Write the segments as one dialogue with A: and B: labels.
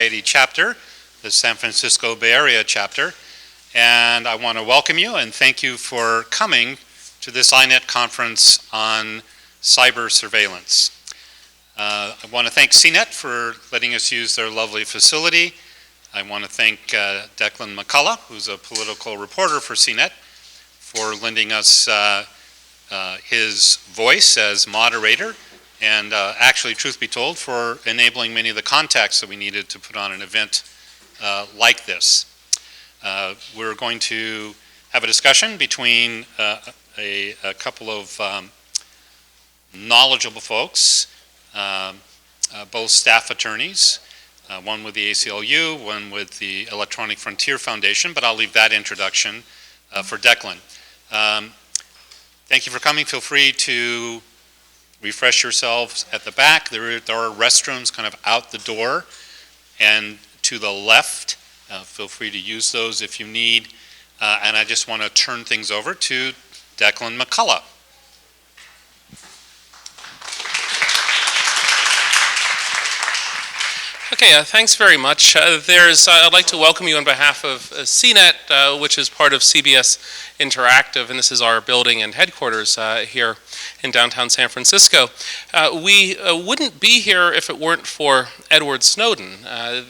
A: Society chapter, the San Francisco Bay Area chapter, and I want to welcome you and thank you for coming to this INET conference on cyber surveillance. I want to thank CNET for letting us use their lovely facility. I want to thank Declan McCullough, who's a political reporter for CNET, for lending us his voice as moderator, and actually, truth be told, for enabling many of the contacts that we needed to put on an event like this. We're going to have a discussion between a couple of knowledgeable folks, both staff attorneys, one with the ACLU, one with the Electronic Frontier Foundation, but I'll leave that introduction for Declan. Thank you for coming. Feel free to refresh yourselves at the back. There are restrooms kind of out the door and to the left. Feel free to use those if you need. And I just want to turn things over to Declan McCullough.
B: Okay, thanks very much. I'd like to welcome you on behalf of CNET, which is part of CBS Interactive, and this is our building and headquarters here in downtown San Francisco. We wouldn't be here if it weren't for Edward Snowden.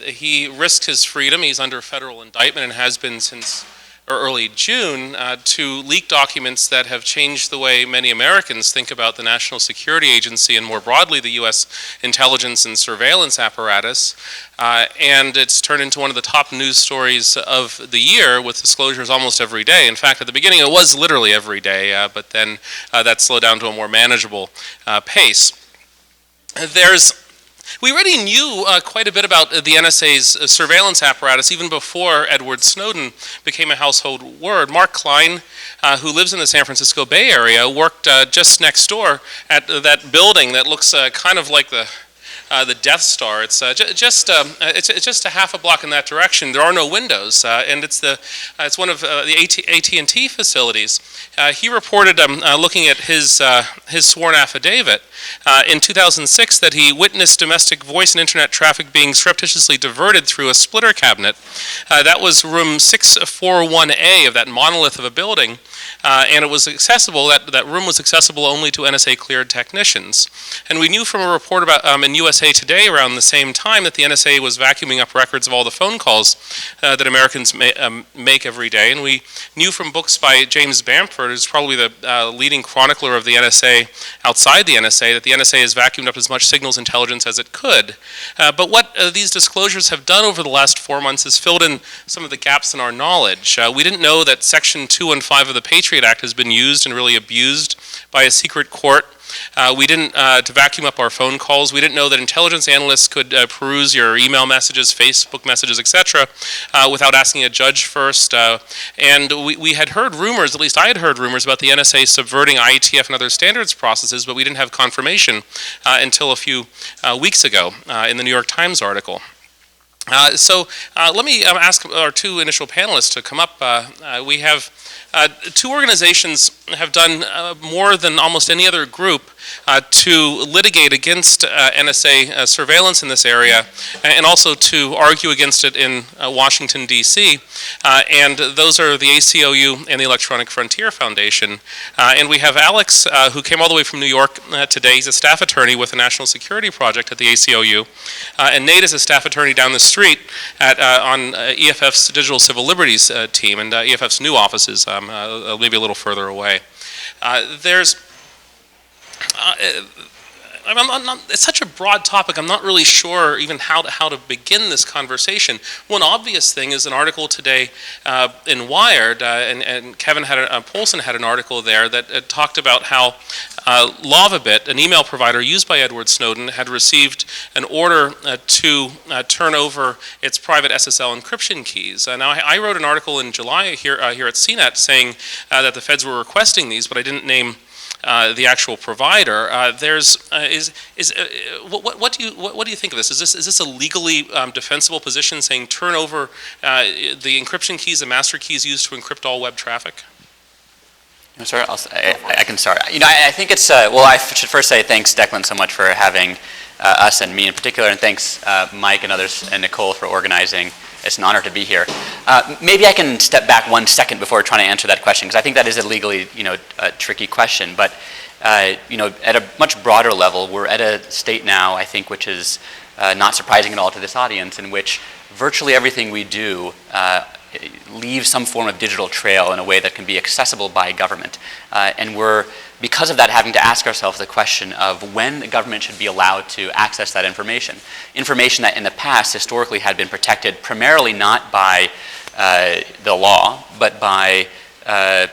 B: He risked his freedom. He's under federal indictment and has been since early June to leak documents that have changed the way many Americans think about the National Security Agency and more broadly the U.S. intelligence and surveillance apparatus. And it's turned into one of the top news stories of the year with disclosures almost every day. In fact, at the beginning it was literally every day, but then that slowed down to a more manageable pace. We already knew quite a bit about the NSA's surveillance apparatus even before Edward Snowden became a household word. Mark Klein, who lives in the San Francisco Bay Area, worked just next door at that building that looks kind of like the Death Star. It's just a half a block in that direction. There are no windows, and it's one of the AT&T facilities. He reported, looking at his sworn affidavit in 2006, that he witnessed domestic voice and internet traffic being surreptitiously diverted through a splitter cabinet. That was room 641A of that monolith of a building, and it was accessible. That room was accessible only to NSA cleared technicians. And we knew from a report about in USA Today around the same time that the NSA was vacuuming up records of all the phone calls that Americans make every day. And we knew from books by James Bamford, who's probably the leading chronicler of the NSA outside the NSA, that the NSA has vacuumed up as much signals intelligence as it could. But what these disclosures have done over the last 4 months is filled in some of the gaps in our knowledge. We didn't know that Section 2 and 5 of the Patriot Act has been used and really abused by a secret court. We didn't, to vacuum up our phone calls, we didn't know that intelligence analysts could peruse your email messages, Facebook messages, etc., without asking a judge first. And we had heard rumors, at least I had heard rumors, about the NSA subverting IETF and other standards processes, but we didn't have confirmation until a few weeks ago in the New York Times article. So let me ask our two initial panelists to come up. We have two organizations have done more than almost any other group to litigate against NSA surveillance in this area, and also to argue against it in Washington, D.C. And those are the ACLU and the Electronic Frontier Foundation. And we have Alex, who came all the way from New York today. He's a staff attorney with the National Security Project at the ACLU. And Nate is a staff attorney down the street on EFF's Digital Civil Liberties team, and EFF's new offices, maybe a little further away. It's such a broad topic, I'm not really sure even how to begin this conversation. One obvious thing is an article today in Wired, and Kevin Polson had an article there that talked about how Lavabit, an email provider used by Edward Snowden, had received an order to turn over its private SSL encryption keys. Now, I wrote an article in July here at CNET saying that the feds were requesting these, but I didn't name the actual provider. What do you think of this? Is this a legally defensible position, saying turn over the encryption keys and master keys used to encrypt all web traffic?
C: Sorry, I can start. I think it's, well, I should first say thanks, Declan, so much for having us and me in particular, and thanks, Mike and others, and Nicole for organizing. It's an honor to be here. Maybe I can step back 1 second before trying to answer that question, because I think that is a legally, a tricky question. But, at a much broader level, we're at a state now, I think, which is not surprising at all to this audience, in which virtually everything we do leave some form of digital trail in a way that can be accessible by government. And we're, because of that, having to ask ourselves the question of when the government should be allowed to access that information. Information that in the past historically had been protected primarily not by the law, but by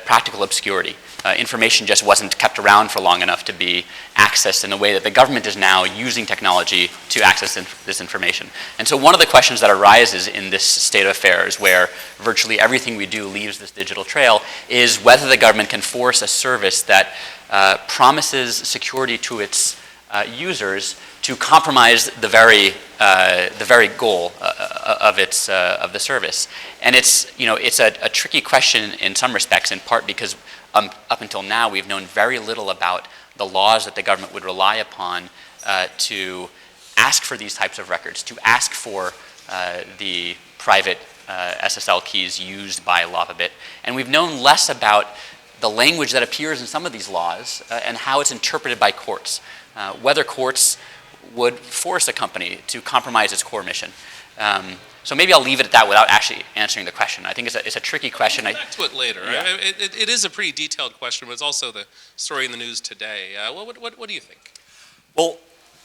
C: practical obscurity. Information just wasn't kept around for long enough to be accessed in the way that the government is now using technology to access this information. And so one of the questions that arises in this state of affairs, where virtually everything we do leaves this digital trail, is whether the government can force a service that promises security to its users to compromise the very goal of the service. And it's a tricky question in some respects, in part because up until now we've known very little about the laws that the government would rely upon to ask for these types of records, to ask for the private SSL keys used by LavaBit. And we've known less about the language that appears in some of these laws and how it's interpreted by courts, whether courts would force a company to compromise its core mission. So maybe I'll leave it at that without actually answering the question. I think it's a tricky question.
B: We'll get back to it later.
C: Yeah.
B: It is a pretty detailed question, but it's also the story in the news today. What do you think?
D: Well,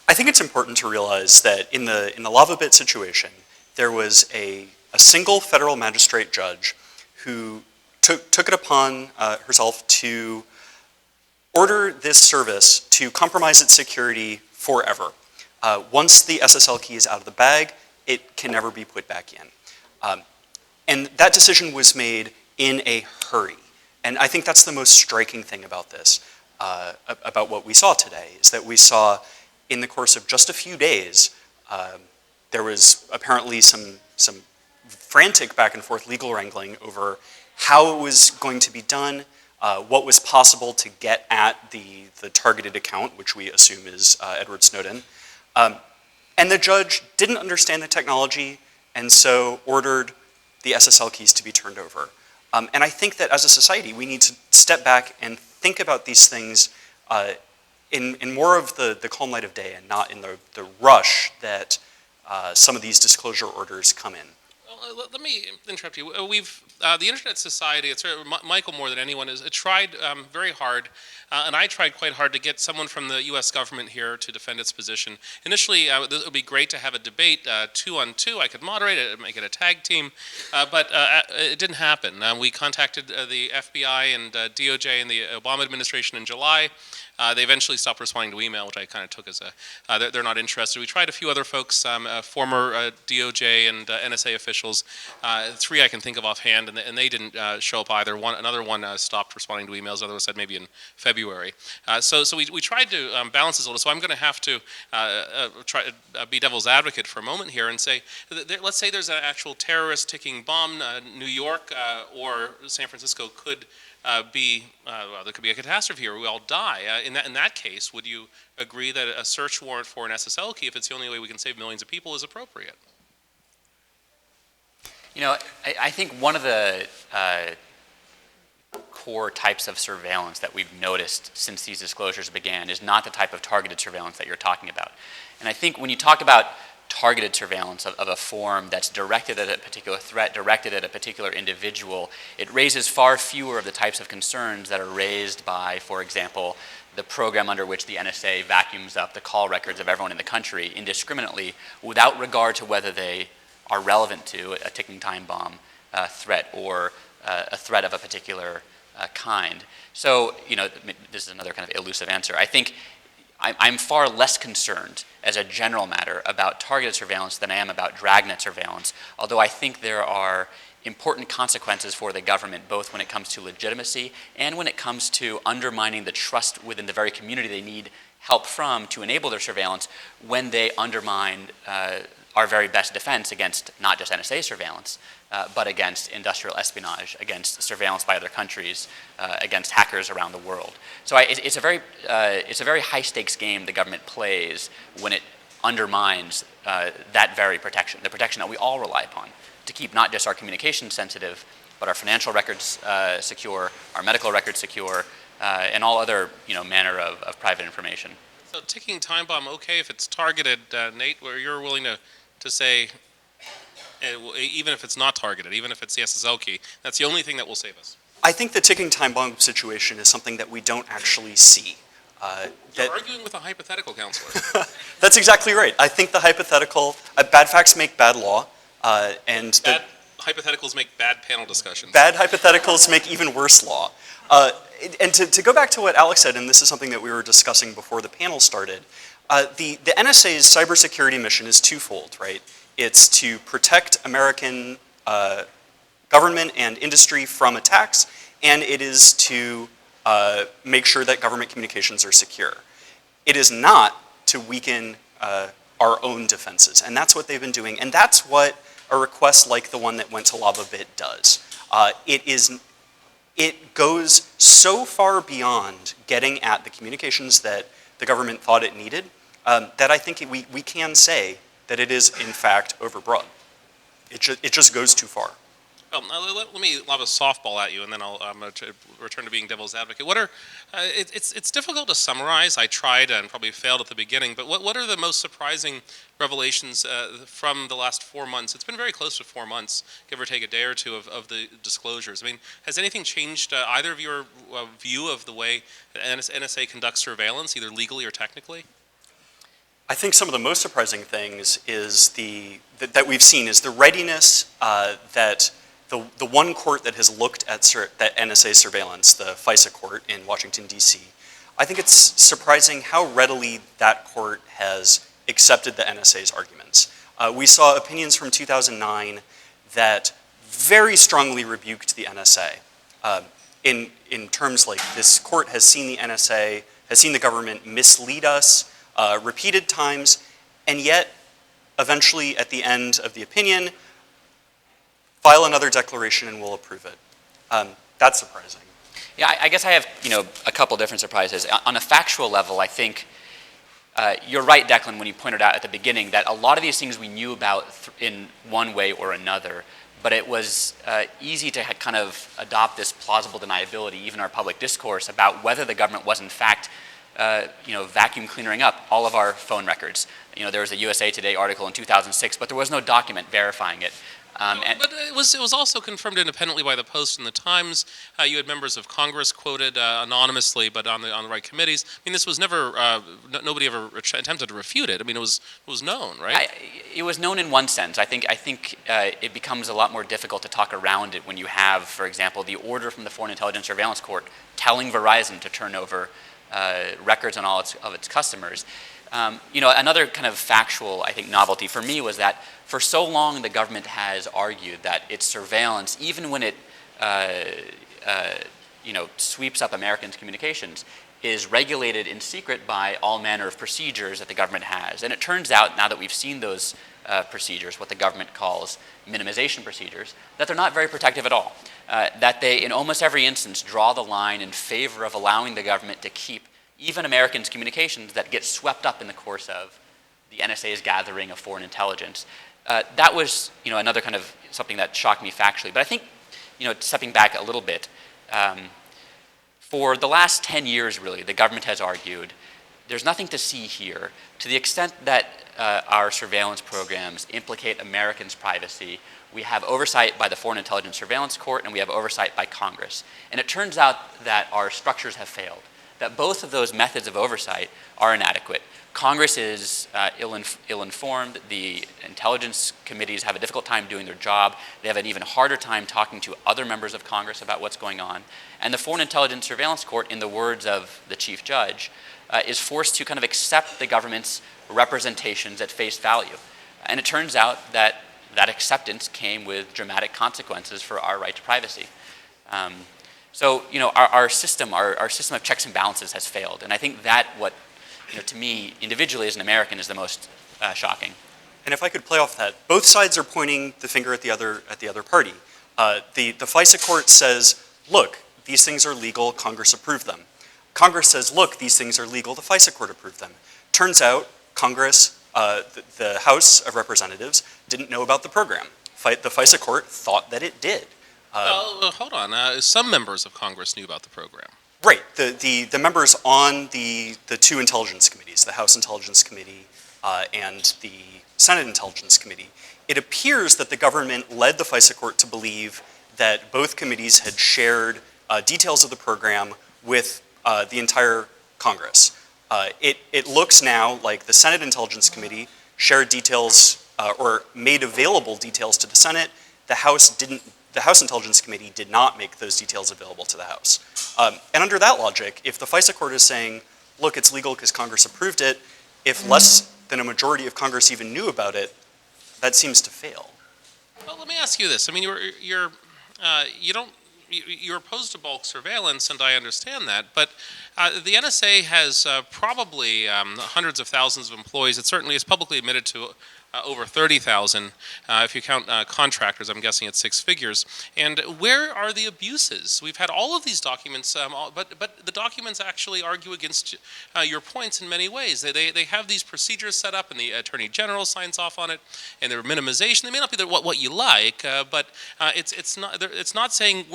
D: I think it's important to realize that in the LavaBit situation, there was a single federal magistrate judge who took it upon herself to order this service to compromise its security forever. Once the SSL key is out of the bag, it can never be put back in. And that decision was made in a hurry. And I think that's the most striking thing about this, about what we saw today, is that we saw in the course of just a few days, there was apparently some frantic back and forth legal wrangling over how it was going to be done, what was possible to get at the targeted account, which we assume is Edward Snowden. And the judge didn't understand the technology and so ordered the SSL keys to be turned over. And I think that as a society, we need to step back and think about these things in more of the calm light of day and not in the rush that some of these disclosure orders come in.
B: Let me interrupt you. The Internet Society, Michael more than anyone, has tried very hard, and I tried quite hard to get someone from the U.S. government here to defend its position. Initially, it would be great to have a debate 2-on-2. I could moderate it, make it a tag team, but it didn't happen. We contacted the FBI and DOJ and the Obama administration in July. They eventually stopped responding to email, which I kind of took as they're not interested. We tried a few other folks, former DOJ and NSA officials, 3 I can think of offhand, and they didn't show up either. Another one stopped responding to emails. Another one said maybe in February. So we tried to balance this a little. So I'm going to have to try to be devil's advocate for a moment here and say, let's say there's an actual terrorist ticking bomb. New York or San Francisco could there could be a catastrophe here. We all die. In that case, would you agree that a search warrant for an SSL key, if it's the only way we can save millions of people, is appropriate?
C: I think one of the core types of surveillance that we've noticed since these disclosures began is not the type of targeted surveillance that you're talking about. And I think when you talk about targeted surveillance of a form that's directed at a particular threat, directed at a particular individual, it raises far fewer of the types of concerns that are raised by, for example, the program under which the NSA vacuums up the call records of everyone in the country indiscriminately without regard to whether they are relevant to a ticking time bomb threat or a threat of a particular kind. So, this is another kind of elusive answer. I think I'm far less concerned as a general matter about targeted surveillance than I am about dragnet surveillance, although I think there are important consequences for the government, both when it comes to legitimacy and when it comes to undermining the trust within the very community they need help from to enable their surveillance when they undermine our very best defense against not just NSA surveillance, but against industrial espionage, against surveillance by other countries, against hackers around the world. So it's a very high stakes game the government plays when it undermines that very protection, the protection that we all rely upon to keep not just our communications sensitive, but our financial records secure, our medical records secure, and all other manner of private information.
B: So ticking time bomb, okay, if it's targeted, Nate, where you're willing to say, even if it's not targeted, even if it's the SSL key, that's the only thing that will save us.
D: I think the ticking time bomb situation is something that we don't actually see.
B: You're arguing with a hypothetical, counselor.
D: That's exactly right. I think the hypothetical, bad facts make bad law, and
B: bad hypotheticals make bad panel discussions.
D: Bad hypotheticals make even worse law. And to go back to what Alex said, and this is something that we were discussing before the panel started, the NSA's cybersecurity mission is twofold, right? It's to protect American government and industry from attacks, and it is to make sure that government communications are secure. It is not to weaken our own defenses, and that's what they've been doing, and that's what a request like the one that went to LavaBit does. It goes so far beyond getting at the communications that the government thought it needed that I think we can say that it is, in fact, overbroad. It just goes too far.
B: Let me lob a softball at you, and then I'm going to return to being devil's advocate. It's difficult to summarize. I tried and probably failed at the beginning, but what are the most surprising revelations from the last 4 months? It's been very close to 4 months, give or take a day or two of the disclosures. I mean, has anything changed, either of your view of the way the NSA conducts surveillance, either legally or technically?
D: I think some of the most surprising things is that we've seen is the readiness that the one court that has looked at that NSA surveillance, the FISA court in Washington, D.C., I think it's surprising how readily that court has accepted the NSA's arguments. We saw opinions from 2009 that very strongly rebuked the NSA in terms like this court has seen the NSA, has seen the government mislead us repeated times, and yet eventually at the end of the opinion, file another declaration and we'll approve it. That's surprising.
C: Yeah, I guess I have a couple different surprises. On a factual level, I think you're right, Declan, when you pointed out at the beginning that a lot of these things we knew about in one way or another, but it was easy to kind of adopt this plausible deniability, even our public discourse, about whether the government was in fact vacuum cleaning up all of our phone records. There was a USA Today article in 2006, but there was no document verifying it.
B: But it was also confirmed independently by the Post and the Times. You had members of Congress quoted anonymously, but on the right committees. I mean, this was never nobody ever attempted to refute it. I mean, it was known, right?
C: It was known in one sense. I think it becomes a lot more difficult to talk around it when you have, for example, the order from the Foreign Intelligence Surveillance Court telling Verizon to turn over records on all of its customers. Another kind of factual, I think, novelty for me was that for so long the government has argued that its surveillance, even when it sweeps up Americans' communications, is regulated in secret by all manner of procedures that the government has. And it turns out, now that we've seen those procedures, what the government calls minimization procedures, that they're not very protective at all. That they, in almost every instance, draw the line in favor of allowing the government to keep even Americans' communications that get swept up in the course of the NSA's gathering of foreign intelligence. That was, another kind of something that shocked me factually. But I think, stepping back a little bit, for the last 10 years, really, the government has argued there's nothing to see here. To the extent that our surveillance programs implicate Americans' privacy, we have oversight by the Foreign Intelligence Surveillance Court, and we have oversight by Congress. And it turns out that our structures have failed, that both of those methods of oversight are inadequate. Congress is ill-informed. The intelligence committees have a difficult time doing their job. They have an even harder time talking to other members of Congress about what's going on. And the Foreign Intelligence Surveillance Court, in the words of the chief judge, is forced to kind of accept the government's representations at face value. And it turns out that that acceptance came with dramatic consequences for our right to privacy. So, our system of checks and balances has failed. And I think that what, to me, individually as an American, is the most shocking.
D: And if I could play off that, both sides are pointing the finger at the other party. The FISA court says, look, these things are legal, Congress approved them. Congress says, look, these things are legal, the FISA court approved them. Turns out Congress, the House of Representatives, didn't know about the program. The FISA court thought that it did.
B: Well, hold on. Some members of Congress knew about the program.
D: Right. The members on the two intelligence committees, the House Intelligence Committee and the Senate Intelligence Committee, it appears that the government led the FISA court to believe that both committees had shared details of the program with the entire Congress. It looks now like the Senate Intelligence Committee shared details or made available details to the Senate. The House Intelligence Committee did not make those details available to the House. And under that logic, if the FISA court is saying, look, it's legal because Congress approved it, if less than a majority of Congress even knew about it, that seems to fail.
B: Well, let me ask you this. I mean, you're opposed to bulk surveillance, and I understand that, but the NSA has probably hundreds of thousands of employees. It certainly is publicly admitted to over 30,000. If you count contractors, I'm guessing it's 6 figures. And where are the abuses? We've had all of these documents, but the documents actually argue against your points in many ways. They have these procedures set up, and the Attorney General signs off on it, and their minimization. They may not be what you like, but it's not saying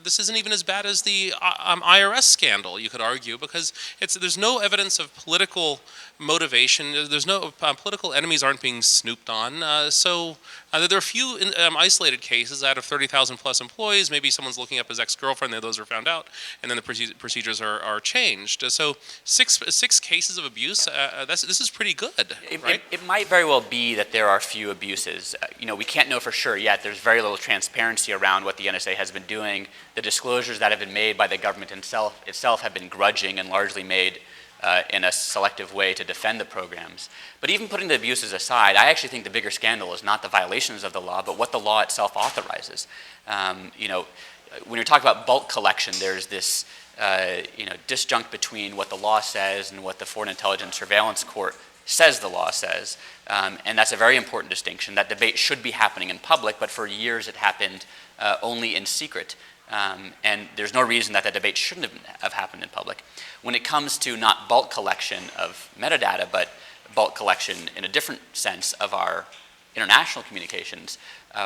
B: this isn't even as bad as the IRS scandal, you could argue, because there's no evidence of political motivation. There's no political enemies aren't being snooped on. So there are a few isolated cases out of 30,000 plus employees. Maybe someone's looking up his ex-girlfriend. Those are found out, and then the procedures are changed. So six cases of abuse. This is pretty good, right?
C: It might very well be that there are few abuses. We can't know for sure yet. There's very little transparency around what the NSA has been doing. The disclosures that have been made by the government itself have been grudging and largely made in a selective way to defend the programs. But even putting the abuses aside, I actually think the bigger scandal is not the violations of the law, but what the law itself authorizes. When you're talking about bulk collection, there's this disjunct between what the law says and what the Foreign Intelligence Surveillance Court says the law says, and that's a very important distinction. That debate should be happening in public, but for years it happened only in secret. And there's no reason that debate shouldn't have happened in public. When it comes to not bulk collection of metadata, but bulk collection in a different sense of our international communications,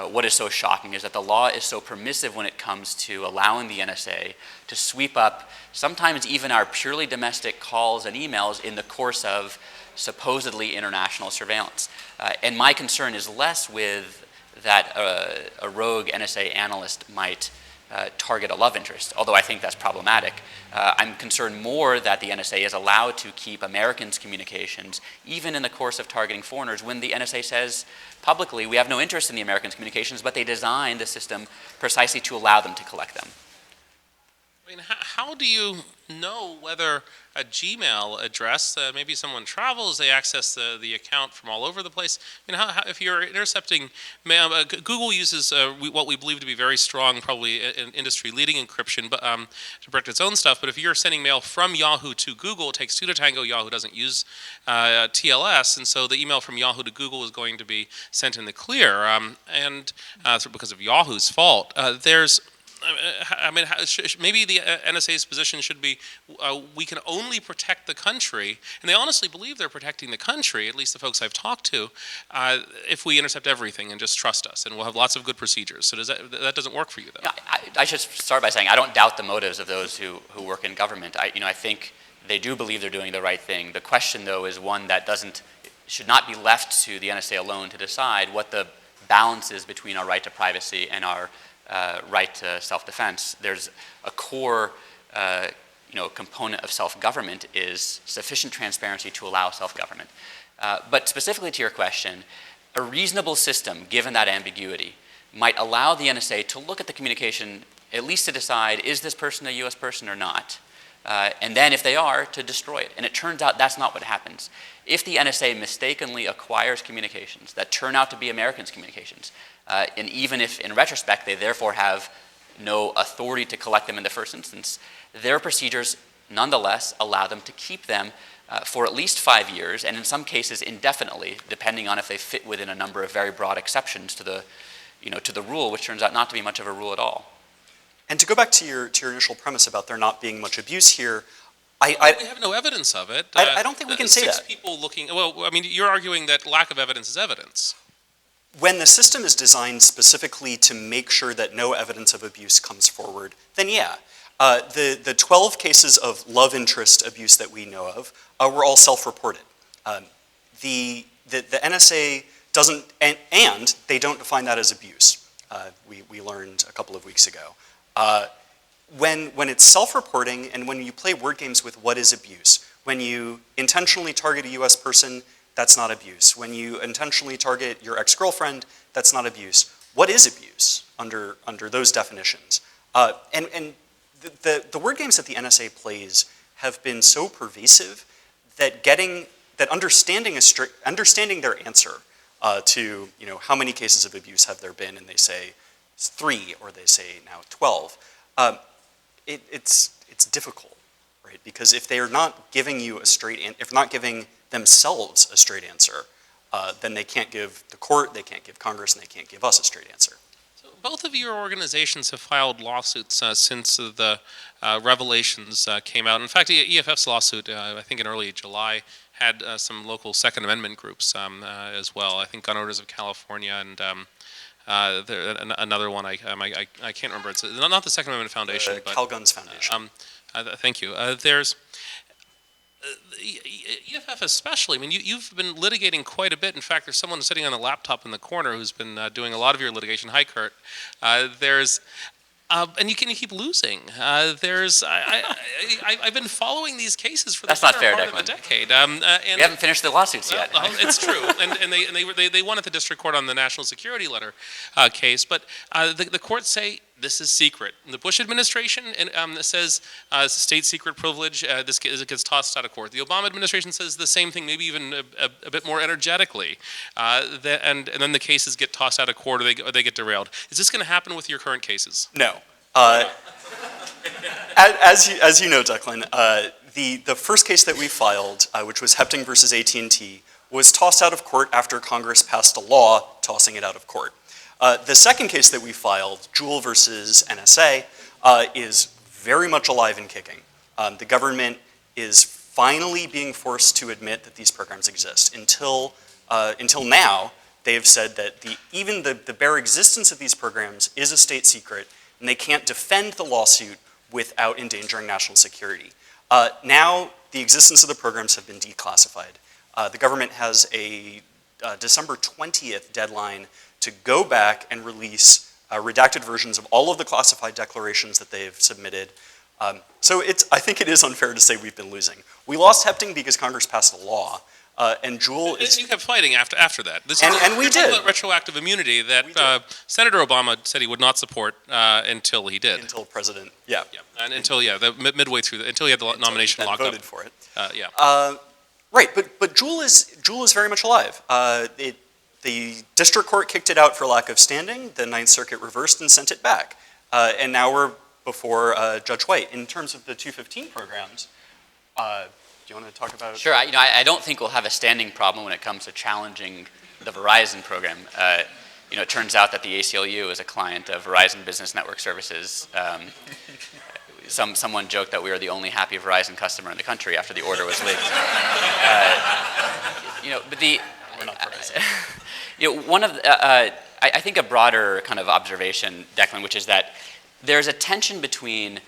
C: what is so shocking is that the law is so permissive when it comes to allowing the NSA to sweep up sometimes even our purely domestic calls and emails in the course of supposedly international surveillance. And my concern is less with that a rogue NSA analyst might target a love interest, although I think that's problematic. I'm concerned more that the NSA is allowed to keep Americans' communications, even in the course of targeting foreigners, when the NSA says publicly, we have no interest in the Americans' communications, but they designed the system precisely to allow them to collect them.
B: I mean, how do you know whether a Gmail address, maybe someone travels, they access the account from all over the place? I mean, if you're intercepting mail, Google uses what we believe to be very strong, probably industry-leading encryption to protect its own stuff. But if you're sending mail from Yahoo to Google, it takes 2 to tango. Yahoo doesn't use TLS, and so the email from Yahoo to Google is going to be sent in the clear, because of Yahoo's fault. Maybe the NSA's position should be we can only protect the country, and they honestly believe they're protecting the country, at least the folks I've talked to, if we intercept everything and just trust us, and we'll have lots of good procedures. So that doesn't work for you, though?
C: I should start by saying I don't doubt the motives of those who work in government. I think they do believe they're doing the right thing. The question, though, is one that should not be left to the NSA alone to decide what the balance is between our right to privacy and our right to self-defense. There's a core component of self-government is sufficient transparency to allow self-government. But specifically to your question, a reasonable system, given that ambiguity, might allow the NSA to look at the communication, at least to decide, is this person a U.S. person or not? And then if they are, to destroy it. And it turns out that's not what happens. If the NSA mistakenly acquires communications that turn out to be Americans' communications, and even if in retrospect they therefore have no authority to collect them in the first instance, their procedures nonetheless allow them to keep them for at least 5 years, and in some cases indefinitely, depending on if they fit within a number of very broad exceptions to the rule, which turns out not to be much of a rule at all.
D: And to go back to your initial premise about there not being much abuse here,
B: we have no evidence of it.
D: I don't think we can say that.
B: 6 people looking, well, I mean, you're arguing that lack of evidence is evidence.
D: When the system is designed specifically to make sure that no evidence of abuse comes forward, then yeah. The 12 cases of love interest abuse that we know of were all self-reported. The NSA doesn't, and they don't define that as abuse. We learned a couple of weeks ago. When it's self-reporting and when you play word games with what is abuse, when you intentionally target a US person, that's not abuse. When you intentionally target your ex-girlfriend, that's not abuse. What is abuse under those definitions? And the word games that the NSA plays have been so pervasive that understanding their answer to how many cases of abuse have there been, and they say 3 or they say now 12. It's difficult, right? Because if they are not giving you if not giving themselves a straight answer, then they can't give the court, they can't give Congress, and they can't give us a straight answer.
B: So both of your organizations have filed lawsuits since the revelations came out. In fact, EFF's lawsuit, I think in early July, had some local Second Amendment groups as well. I think Gun Owners of California and another one, I can't remember. It's not the Second Amendment Foundation, but
D: CalGuns Foundation.
B: Thank you. There's EFF especially. I mean, you've been litigating quite a bit. In fact, there's someone sitting on a laptop in the corner who's been doing a lot of your litigation. Hi, Kurt. And you keep losing. I've been following these cases for the better part of a decade.
C: We haven't finished the lawsuits yet.
B: It's true, and they won at the district court on the national security letter case. But the courts say this is secret. The Bush administration says state secret privilege. This gets tossed out of court. The Obama administration says the same thing, maybe even a bit more energetically. And then the cases get tossed out of court, or they get derailed. Is this going to happen with your current cases?
D: No. As you know, Declan, the first case that we filed, which was Hepting versus AT&T, was tossed out of court after Congress passed a law tossing it out of court. The second case that we filed, Juul versus NSA, is very much alive and kicking. The government is finally being forced to admit that these programs exist. Until now, they have said that even the bare existence of these programs is a state secret, and they can't defend the lawsuit without endangering national security. Now, the existence of the programs have been declassified. The government has a December 20th deadline to go back and release redacted versions of all of the classified declarations that they've submitted. So I think it is unfair to say we've been losing. We lost Hepting because Congress passed a law, and Juul is...
B: You kept fighting after that.
D: And we did.
B: About retroactive immunity that Senator Obama said he would not support until he did.
D: Until President, yeah.
B: And until, midway through, until he had the nomination locked up.
D: Voted for it.
B: Yeah.
D: Right, but Juul is very much alive. The district court kicked it out for lack of standing. The Ninth Circuit reversed and sent it back. And now we're before Judge White. In terms of the 215 programs, do you want to talk about?
C: Sure. I don't think we'll have a standing problem when it comes to challenging the Verizon program. It turns out that the ACLU is a client of Verizon Business Network Services. Someone joked that we were the only happy Verizon customer in the country after the order was leaked. But
D: We're not Verizon.
C: I think a broader kind of observation, Declan, which is that there's a tension between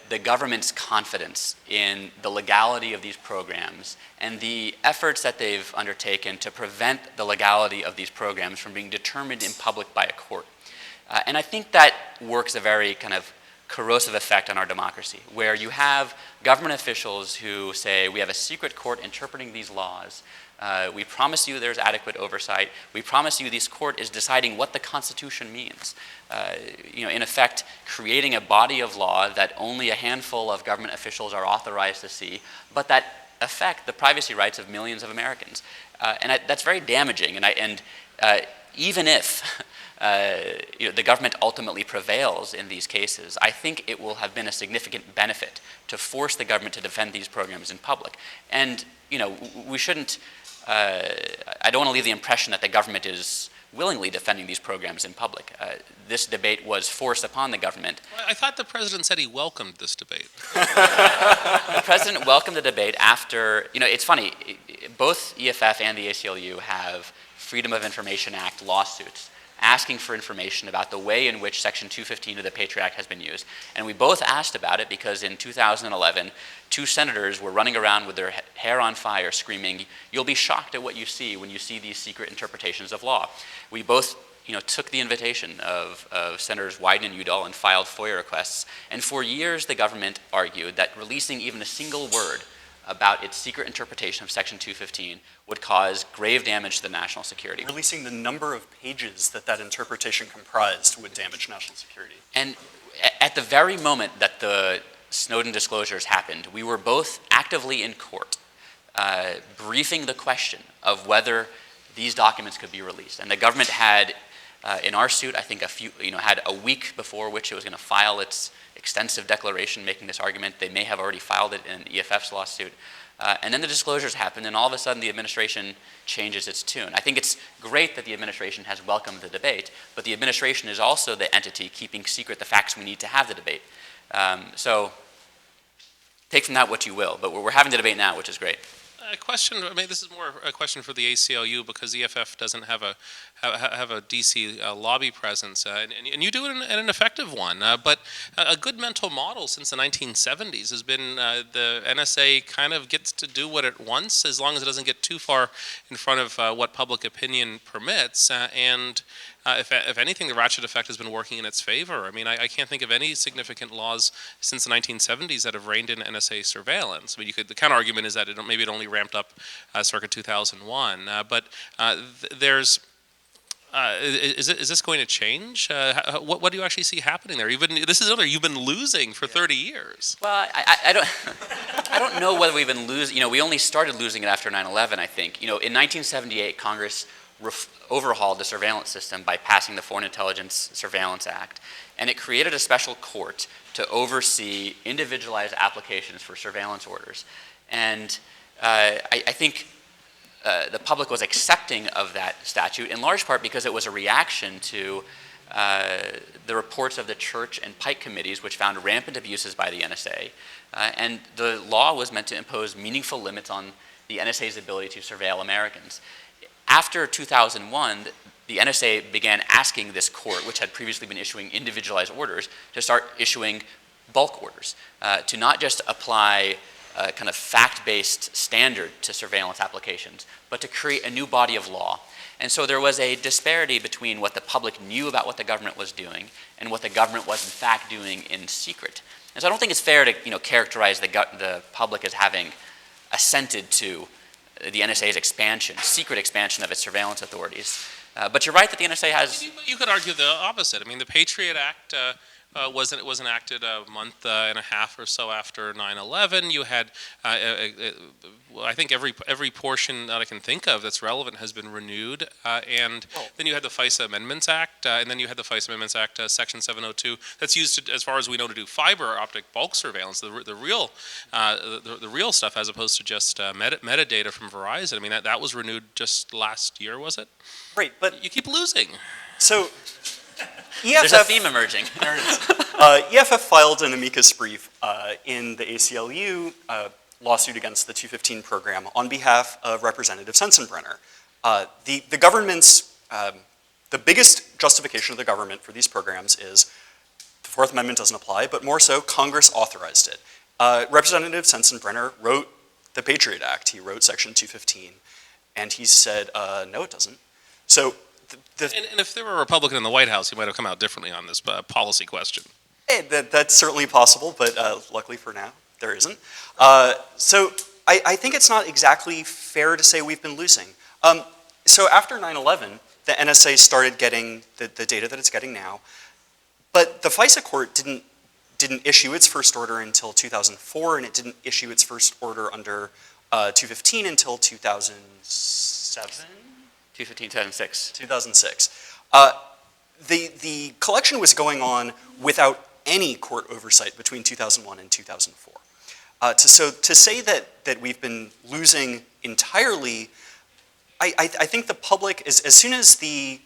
C: the government's confidence in the legality of these programs and the efforts that they've undertaken to prevent the legality of these programs from being determined in public by a court. And I think that works a very kind of corrosive effect on our democracy, where you have government officials who say, we have a secret court interpreting these laws. We promise you there's adequate oversight. We promise you this court is deciding what the Constitution means. In effect, creating a body of law that only a handful of government officials are authorized to see, but that affect the privacy rights of millions of Americans. And that's very damaging. And even if the government ultimately prevails in these cases, I think it will have been a significant benefit to force the government to defend these programs in public. And we shouldn't, I don't want to leave the impression that the government is willingly defending these programs in public. This debate was forced upon the government.
B: Well, I thought the president said he welcomed this debate.
C: The president welcomed the debate after, it's funny, both EFF and the ACLU have Freedom of Information Act lawsuits asking for information about the way in which Section 215 of the Patriot Act has been used. And we both asked about it because in 2011, two senators were running around with their hair on fire screaming, "You'll be shocked at what you see when you see these secret interpretations of law." We both took the invitation of Senators Wyden and Udall and filed FOIA requests. And for years, the government argued that releasing even a single word about its secret interpretation of Section 215 would cause grave damage to the national security.
D: Releasing the number of pages that interpretation comprised would damage national security.
C: And at the very moment that the Snowden disclosures happened, we were both actively in court briefing the question of whether these documents could be released. And the government had, in our suit, I think had a week before which it was going to file its extensive declaration making this argument. They may have already filed it in EFF's lawsuit. And then the disclosures happened, and all of a sudden the administration changes its tune. I think it's great that the administration has welcomed the debate, but the administration is also the entity keeping secret the facts we need to have the debate. So take from that what you will, but we're having the debate now, which is great.
B: A question. This is more a question for the ACLU because EFF doesn't have a DC lobby presence, and you do it in an effective one. But a good mental model since the 1970s has been the NSA kind of gets to do what it wants as long as it doesn't get too far in front of what public opinion permits. If anything, the ratchet effect has been working in its favor. I can't think of any significant laws since the 1970s that have reined in NSA surveillance. The counter argument is that maybe it only ramped up circa 2001. Is this going to change? What do you actually see happening there? You've been losing for 30 years.
C: Well, I don't know whether we've been losing. We only started losing it after 9/11. I think. In 1978, Congress overhauled the surveillance system by passing the Foreign Intelligence Surveillance Act, and it created a special court to oversee individualized applications for surveillance orders. And I think the public was accepting of that statute in large part because it was a reaction to the reports of the Church and Pike committees, which found rampant abuses by the NSA. And the law was meant to impose meaningful limits on the NSA's ability to surveil Americans. After 2001, the NSA began asking this court, which had previously been issuing individualized orders, to start issuing bulk orders, to not just apply a kind of fact-based standard to surveillance applications, but to create a new body of law. And so there was a disparity between what the public knew about what the government was doing and what the government was in fact doing in secret. And so I don't think it's fair to characterize the public as having assented to the NSA's secret expansion of its surveillance authorities. But you're right that the NSA has...
B: You could argue the opposite. The Patriot Act was enacted a month and a half or so after 9/11. You had, I think every portion that I can think of that's relevant has been renewed. Then you had the FISA Amendments Act, and then you had the FISA Amendments Act, Section 702, that's used, as far as we know, to do fiber optic bulk surveillance, the real stuff, as opposed to just metadata from Verizon. That was renewed just last year, was it?
D: Right, but...
B: You keep losing.
D: So...
C: There's a theme emerging.
D: There it is. EFF filed an amicus brief in the ACLU lawsuit against the 215 program on behalf of Representative Sensenbrenner. The government's, the biggest justification of the government for these programs is the Fourth Amendment doesn't apply, but more so, Congress authorized it. Representative Sensenbrenner wrote the Patriot Act. He wrote Section 215, and he said, no, it doesn't. So
B: and if there were a Republican in the White House, he might have come out differently on this policy question.
D: Hey, that's certainly possible, but luckily for now, there isn't. So I think it's not exactly fair to say we've been losing. So after 9/11, the NSA started getting the data that it's getting now, but the FISA court didn't issue its first order until 2004, and it didn't issue its first order under 215 until 2007?
C: 2006.
D: 2006. the collection was going on without any court oversight between 2001 and 2004. So to say that we've been losing entirely, I think the public, as soon as the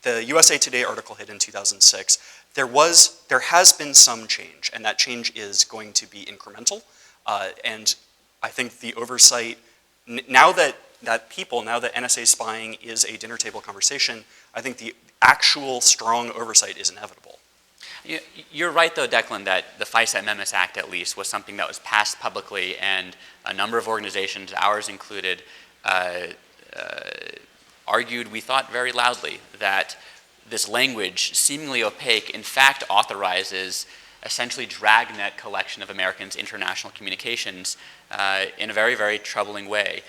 D: USA Today article hit in 2006, there has been some change, and that change is going to be incremental. And I think the oversight, now that NSA spying is a dinner table conversation, I think the actual strong oversight is inevitable.
C: You're right, though, Declan, that the FISA Amendments Act, at least, was something that was passed publicly, and a number of organizations, ours included, argued, we thought very loudly, that this language, seemingly opaque, in fact authorizes essentially dragnet collection of Americans' international communications in a very, very troubling way.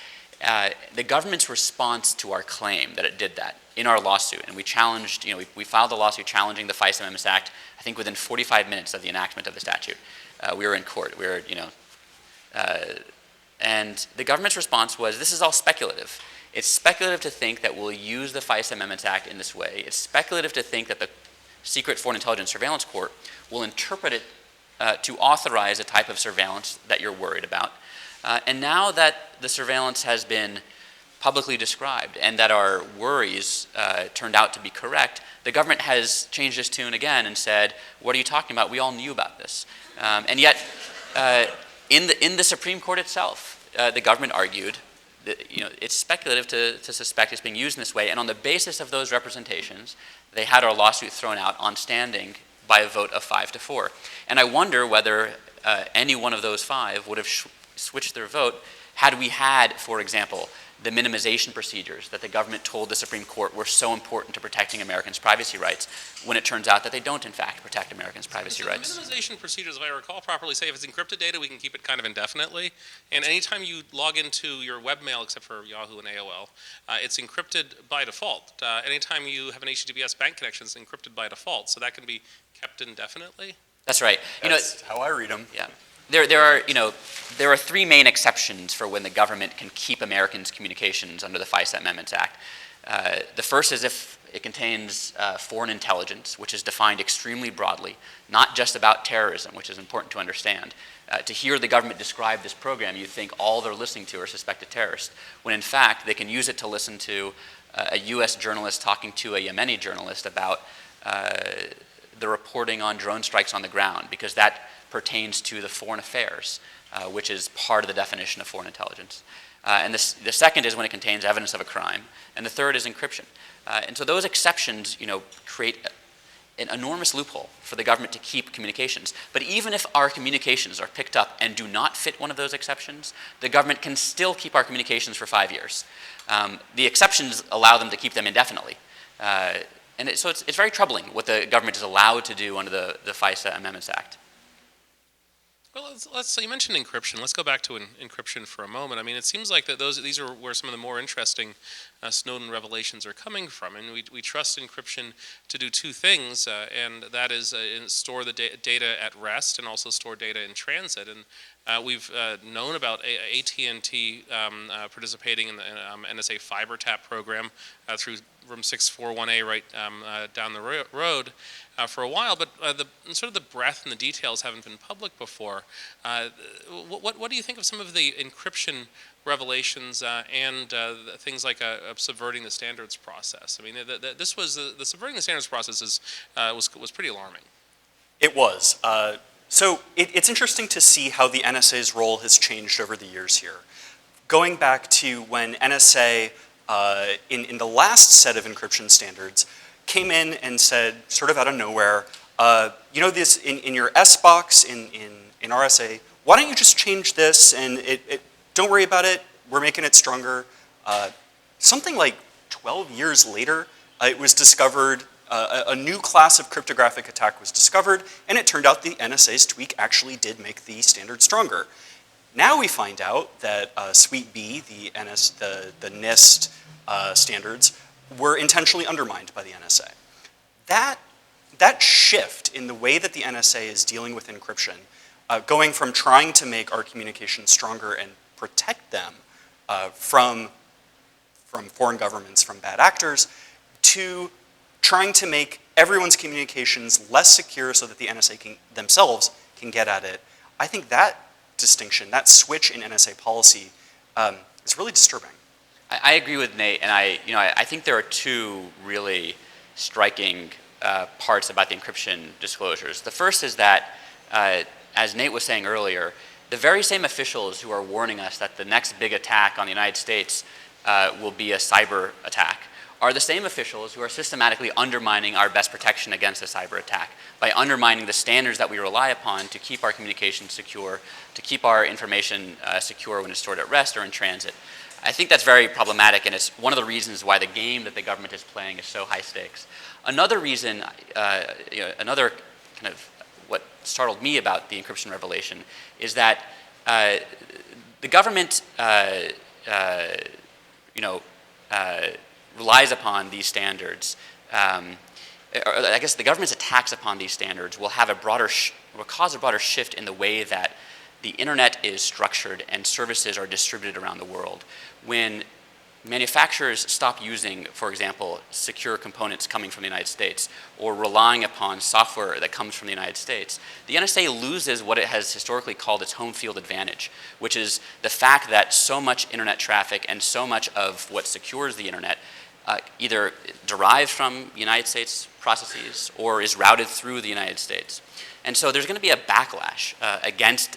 C: The government's response to our claim that it did that in our lawsuit, and we challenged, we filed a lawsuit challenging the FISA Amendments Act, I think within 45 minutes of the enactment of the statute. We were in court. We were, and the government's response was, this is all speculative. It's speculative to think that we'll use the FISA Amendments Act in this way. It's speculative to think that the Secret Foreign Intelligence Surveillance Court will interpret it to authorize a type of surveillance that you're worried about. And now that the surveillance has been publicly described and that our worries turned out to be correct, the government has changed its tune again and said, what are you talking about? We all knew about this. And yet, in the Supreme Court itself, the government argued that, it's speculative to suspect it's being used in this way, and on the basis of those representations, they had our lawsuit thrown out on standing by a vote of 5-4. And I wonder whether any one of those 5 would have switched their vote had we had, for example, the minimization procedures that the government told the Supreme Court were so important to protecting Americans' privacy rights, when it turns out that they don't, in fact, protect Americans' privacy rights.
B: The minimization procedures, if I recall properly, say if it's encrypted data, we can keep it kind of indefinitely. And anytime you log into your webmail, except for Yahoo and AOL, it's encrypted by default. Anytime you have an HTTPS bank connection, it's encrypted by default. So that can be kept indefinitely?
C: That's right.
D: That's how I read them.
C: Yeah. There are 3 main exceptions for when the government can keep Americans' communications under the FISA Amendments Act. The first is if it contains foreign intelligence, which is defined extremely broadly, not just about terrorism, which is important to understand. To hear the government describe this program, you think all they're listening to are suspected terrorists, when in fact they can use it to listen to a U.S. journalist talking to a Yemeni journalist about the reporting on drone strikes on the ground, because that pertains to the foreign affairs, which is part of the definition of foreign intelligence. And the second is when it contains evidence of a crime, and the third is encryption. And so those exceptions, create an enormous loophole for the government to keep communications. But even if our communications are picked up and do not fit one of those exceptions, the government can still keep our communications for 5 years. The exceptions allow them to keep them indefinitely. So it's very troubling what the government is allowed to do under the FISA Amendments Act.
B: Well, so you mentioned encryption. Let's go back to encryption for a moment. I mean, it seems like that these are where some of the more interesting Snowden revelations are coming from. And we trust encryption to do 2 things, and that is store the data at rest and also store data in transit. And we've known about AT&T participating in the NSA fiber tap program through room 641A right down the road for a while, but sort of the breadth and the details haven't been public before. What do you think of some of the encryption revelations and things like subverting the standards process? I mean, the subverting the standards process was pretty alarming.
D: It was. So it's interesting to see how the NSA's role has changed over the years here. Going back to when NSA, in the last set of encryption standards, came in and said, sort of out of nowhere, this in your S box in RSA, why don't you just change this and don't worry about it, we're making it stronger. Something like 12 years later, it was discovered, a new class of cryptographic attack was discovered, and it turned out the NSA's tweak actually did make the standard stronger. Now we find out that Suite B, the NIST standards, were intentionally undermined by the NSA. That shift in the way that the NSA is dealing with encryption, going from trying to make our communications stronger and protect them from foreign governments, from bad actors, to trying to make everyone's communications less secure so that the NSA themselves can get at it. I think that distinction, that switch in NSA policy is really disturbing.
C: I agree with Nate, and I think there are two really striking parts about the encryption disclosures. The first is that, as Nate was saying earlier, the very same officials who are warning us that the next big attack on the United States will be a cyber attack are the same officials who are systematically undermining our best protection against a cyber attack by undermining the standards that we rely upon to keep our communications secure, to keep our information secure when it's stored at rest or in transit. I think that's very problematic, and it's one of the reasons why the game that the government is playing is so high stakes. Another reason, another kind of what startled me about the encryption revelation is that the government, relies upon these standards. Or I guess the government's attacks upon these standards will have will cause a broader shift in the way that the internet is structured and services are distributed around the world. When manufacturers stop using, for example, secure components coming from the United States or relying upon software that comes from the United States, the NSA loses what it has historically called its home field advantage, which is the fact that so much internet traffic and so much of what secures the internet either derives from United States processes or is routed through the United States. And so there's going to be a backlash against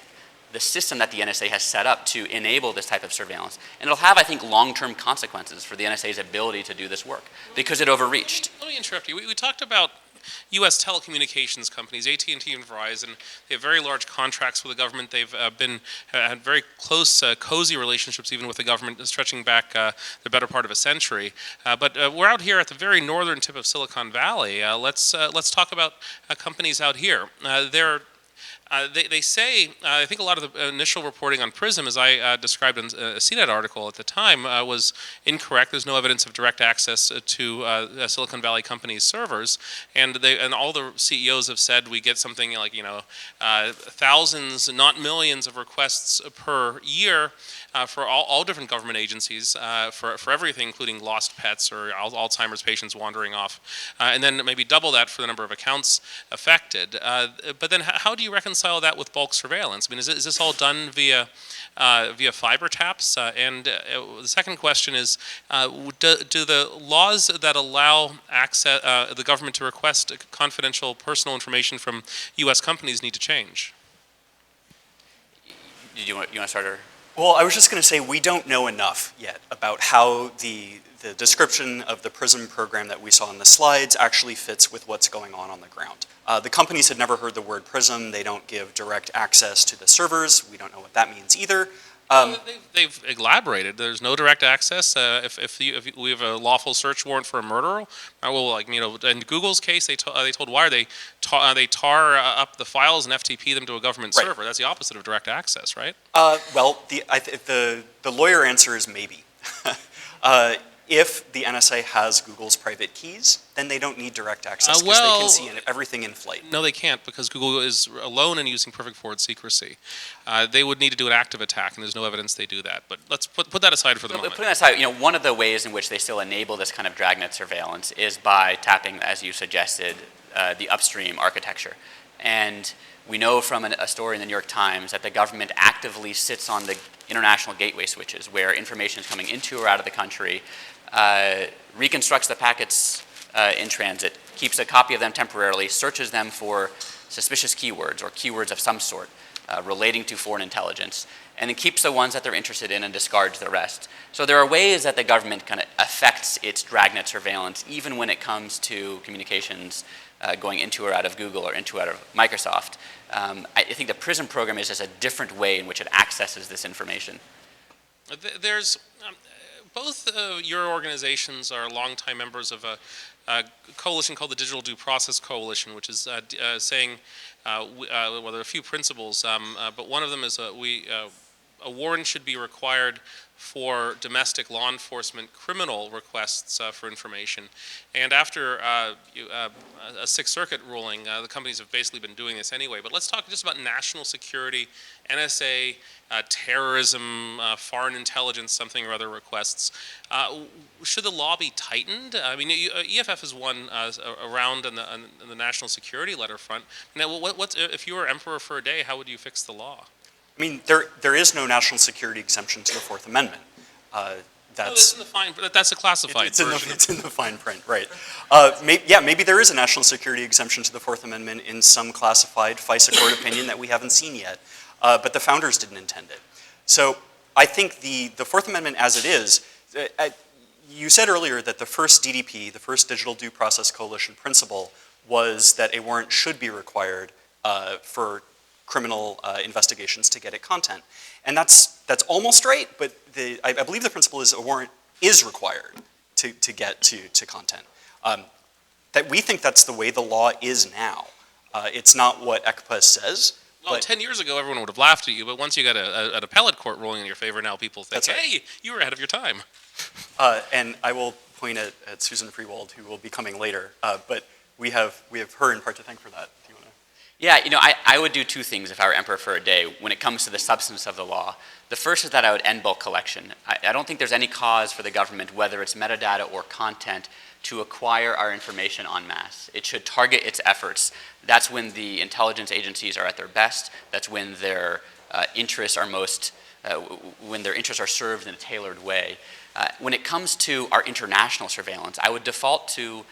C: the system that the NSA has set up to enable this type of surveillance. And it'll have, I think, long-term consequences for the NSA's ability to do this work because it overreached.
B: Let me interrupt you. We talked about U.S. telecommunications companies, AT&T and Verizon. They have very large contracts with the government. They've had very close, cozy relationships even with the government, stretching back the better part of a century. But we're out here at the very northern tip of Silicon Valley. Let's talk about companies out here. They say, I think a lot of the initial reporting on PRISM, as I described in a CNET article at the time, was incorrect. There's no evidence of direct access to Silicon Valley companies' servers, and all the CEOs have said we get something like thousands, not millions, of requests per year for all different government agencies for everything, including lost pets or Alzheimer's patients wandering off, and then maybe double that for the number of accounts affected. But then how do you reconcile that with bulk surveillance? I mean, is this all done via fiber taps? And the second question is, do the laws that allow access, the government to request confidential personal information from U.S. companies need to change?
C: You want to start, or?
D: Well, I was just going to say we don't know enough yet about how the description of the PRISM program that we saw in the slides actually fits with what's going on the ground. The companies had never heard the word PRISM. They don't give direct access to the servers. We don't know what that means either.
B: They've elaborated. There's no direct access. If we have a lawful search warrant for a murderer, in Google's case, they told Wire they tar up the files and FTP them to a government server. That's the opposite of direct access, right?
D: Well, the lawyer answer is maybe. If the NSA has Google's private keys, then they don't need direct access because they can see everything in flight.
B: No, they can't, because Google is alone in using perfect forward secrecy. They would need to do an active attack, and there's no evidence they do that. But let's put that aside for the moment.
C: Putting that aside, one of the ways in which they still enable this kind of dragnet surveillance is by tapping, as you suggested, the upstream architecture. And we know from a story in the New York Times that the government actively sits on the international gateway switches where information is coming into or out of the country, reconstructs the packets in transit, keeps a copy of them temporarily, searches them for suspicious keywords or keywords of some sort relating to foreign intelligence, and then keeps the ones that they're interested in and discards the rest. So there are ways that the government kind of affects its dragnet surveillance, even when it comes to communications going into or out of Google or into or out of Microsoft. I think the PRISM program is just a different way in which it accesses this information.
B: There's both your organizations are longtime members of a coalition called the Digital Due Process Coalition, which is saying, well, there are a few principles, but one of them is a warrant should be required for domestic law enforcement criminal requests for information. And after a Sixth Circuit ruling, the companies have basically been doing this anyway. But let's talk just about national security, NSA, terrorism, foreign intelligence, something or other requests. Should the law be tightened? I mean, EFF has won a round on the national security letter front. Now, if you were emperor for a day, how would you fix the law?
D: I mean, there is no national security exemption to the Fourth Amendment.
B: That's in the fine. That's a classified version.
D: It's in the fine print, right? Maybe there is a national security exemption to the Fourth Amendment in some classified FISA court opinion that we haven't seen yet, but the founders didn't intend it. So I think the Fourth Amendment as it is, you said earlier that the first DDP, the first Digital Due Process Coalition principle, was that a warrant should be required for criminal investigations to get at content. And that's almost right, but I believe the principle is a warrant is required to get to content. That we think that's the way the law is now. It's not what ECPA says.
B: Well, 10 years ago, everyone would have laughed at you, but once you got an appellate court ruling in your favor, now people think, hey, you were ahead of your time.
D: And I will point at Susan Freewald, who will be coming later, but we have her in part to thank for that.
C: Yeah, I would do two things if I were emperor for a day when it comes to the substance of the law. The first is that I would end bulk collection. I don't think there's any cause for the government, whether it's metadata or content, to acquire our information en masse. It should target its efforts. That's when the intelligence agencies are at their best. That's when their interests are when their interests are served in a tailored way. When it comes to our international surveillance, I would default to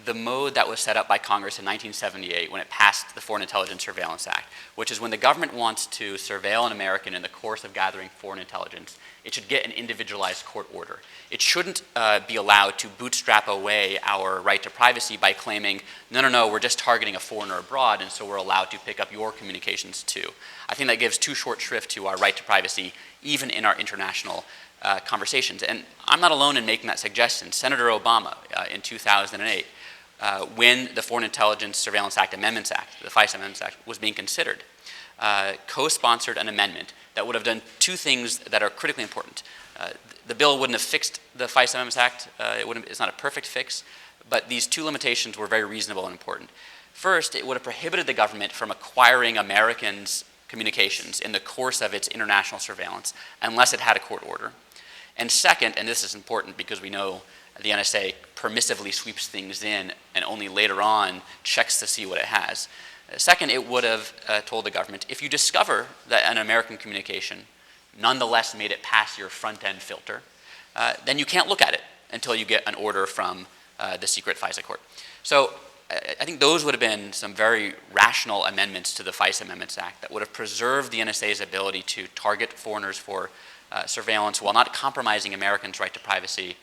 C: the mode that was set up by Congress in 1978 when it passed the Foreign Intelligence Surveillance Act, which is when the government wants to surveil an American in the course of gathering foreign intelligence, it should get an individualized court order. It shouldn't be allowed to bootstrap away our right to privacy by claiming, no, we're just targeting a foreigner abroad, and so we're allowed to pick up your communications too. I think that gives too short shrift to our right to privacy, even in our international conversations. And I'm not alone in making that suggestion. Senator Obama in 2008, when the Foreign Intelligence Surveillance Act Amendments Act, the FISA Amendments Act, was being considered, co-sponsored an amendment that would have done two things that are critically important. The bill wouldn't have fixed the FISA Amendments Act. It's not a perfect fix, but these two limitations were very reasonable and important. First, it would have prohibited the government from acquiring Americans' communications in the course of its international surveillance unless it had a court order. And second, and this is important because we know the NSA permissively sweeps things in and only later on checks to see what it has. Second, it would have told the government, if you discover that an American communication nonetheless made it past your front-end filter, then you can't look at it until you get an order from the secret FISA court. So I think those would have been some very rational amendments to the FISA Amendments Act that would have preserved the NSA's ability to target foreigners for surveillance while not compromising Americans' right to privacy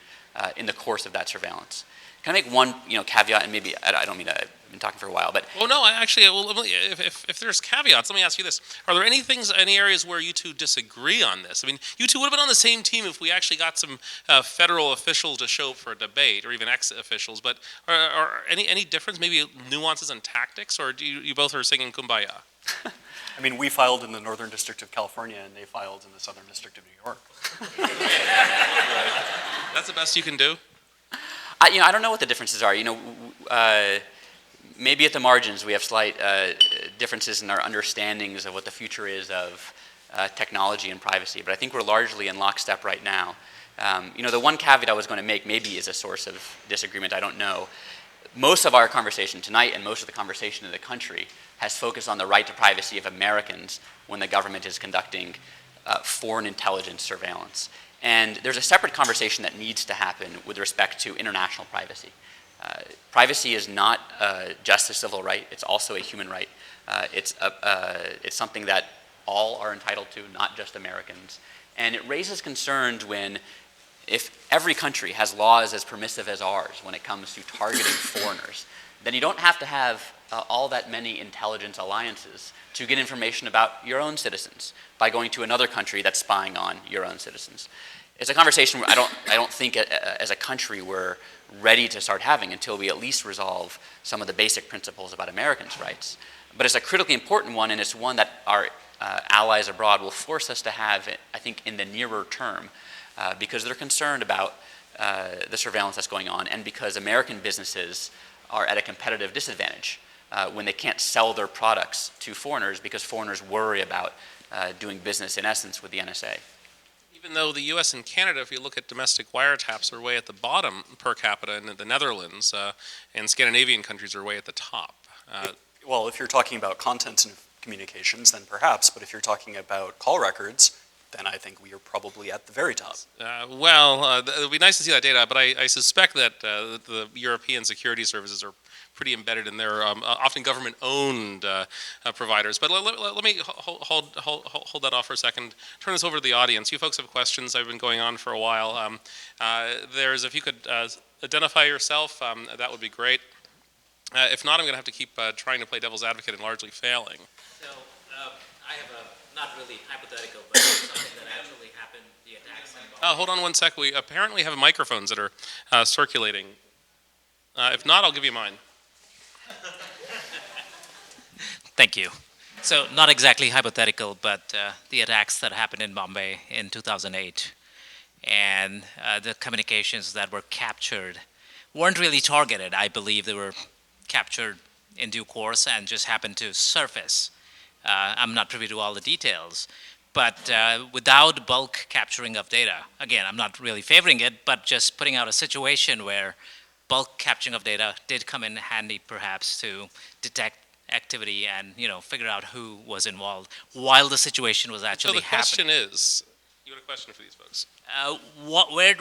C: in the course of that surveillance. Can I make one caveat, and maybe, I don't mean to, I've been talking for a while, but...
B: Well, no, actually, if there's caveats, let me ask you this. Are there any areas where you two disagree on this? I mean, you two would have been on the same team if we actually got some federal officials to show up for a debate, or even ex-officials, but are any difference, maybe nuances and tactics, or do you both are singing Kumbaya?
D: I mean, we filed in the Northern District of California, and they filed in the Southern District of New York.
B: That's the best you can do?
C: I don't know what the differences are. Maybe at the margins we have slight differences in our understandings of what the future is of technology and privacy, but I think we're largely in lockstep right now. The one caveat I was going to make maybe is a source of disagreement, I don't know. Most of our conversation tonight and most of the conversation in the country has focused on the right to privacy of Americans when the government is conducting foreign intelligence surveillance. And there's a separate conversation that needs to happen with respect to international privacy. Privacy is not just a civil right, it's also a human right. It's something that all are entitled to, not just Americans. And it raises concerns if every country has laws as permissive as ours when it comes to targeting foreigners, then you don't have to have all that many intelligence alliances to get information about your own citizens by going to another country that's spying on your own citizens. It's a conversation I don't think as a country we're ready to start having until we at least resolve some of the basic principles about Americans' rights. But it's a critically important one, and it's one that our allies abroad will force us to have, I think, in the nearer term, because they're concerned about the surveillance that's going on, and because American businesses are at a competitive disadvantage when they can't sell their products to foreigners because foreigners worry about doing business, in essence, with the NSA.
B: Even though the U.S. and Canada, if you look at domestic wiretaps, are way at the bottom per capita in the Netherlands, and Scandinavian countries are way at the top.
D: Well, if you're talking about content and communications, then perhaps, but if you're talking about call records, then I think we are probably at the very top.
B: It would be nice to see that data, but I suspect that the European security services are pretty embedded in their often government-owned providers. But let me hold that off for a second. Turn this over to the audience. You folks have questions. I've been going on for a while. If you could identify yourself, that would be great. If not, I'm going to have to keep trying to play devil's advocate and largely failing.
E: So I have a not really hypothetical, but something that actually happened. The attacks.
B: Hold on one sec. We apparently have microphones that are circulating. If not, I'll give you mine.
E: Thank you. So not exactly hypothetical, but the attacks that happened in Bombay in 2008 and the communications that were captured weren't really targeted. I believe they were captured in due course and just happened to surface. I'm not privy to all the details, but without bulk capturing of data, again, I'm not really favoring it, but just putting out a situation where bulk capturing of data did come in handy perhaps to detect activity and figure out who was involved while the situation was actually happening.
B: So the question is, you had a question for these folks.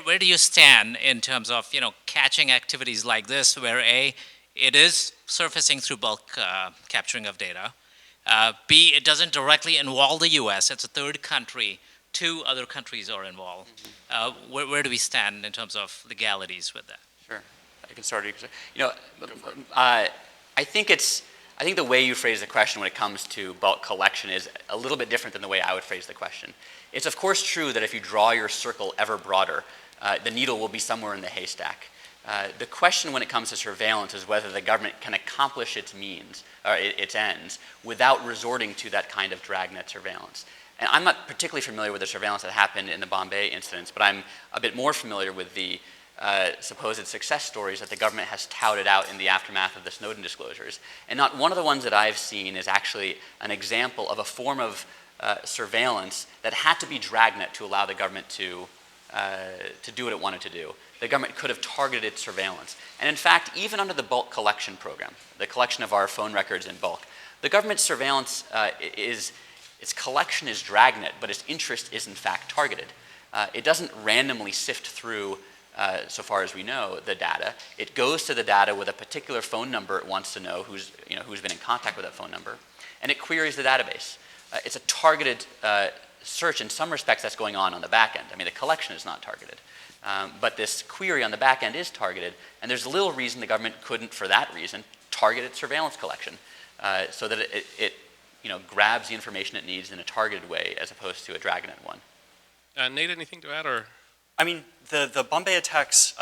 E: Where do you stand in terms of catching activities like this, where A, it is surfacing through bulk capturing of data, B, it doesn't directly involve the U.S., it's a third country, 2 other countries are involved. Where do we stand in terms of legalities with that?
C: Sure, I can start. I think the way you phrase the question when it comes to bulk collection is a little bit different than the way I would phrase the question. It's of course true that if you draw your circle ever broader, the needle will be somewhere in the haystack. The question when it comes to surveillance is whether the government can accomplish its means, or its ends, without resorting to that kind of dragnet surveillance. And I'm not particularly familiar with the surveillance that happened in the Bombay incidents, but I'm a bit more familiar with the supposed success stories that the government has touted out in the aftermath of the Snowden disclosures. And not one of the ones that I've seen is actually an example of a form of surveillance that had to be dragnet to allow the government to do what it wanted to do. The government could have targeted surveillance. And in fact, even under the bulk collection program, the collection of our phone records in bulk, the government's surveillance its collection is dragnet, but its interest is in fact targeted. It doesn't randomly sift through, so far as we know, the data. It goes to the data with a particular phone number it wants to know who's been in contact with that phone number, and it queries the database. It's a targeted search. In some respects, that's going on the back end. I mean, the collection is not targeted. But this query on the back end is targeted, and there's little reason the government couldn't, for that reason, target its surveillance collection so that it grabs the information it needs in a targeted way as opposed to a dragnet one.
B: Nate, anything to add? Or
D: I mean, the Bombay attacks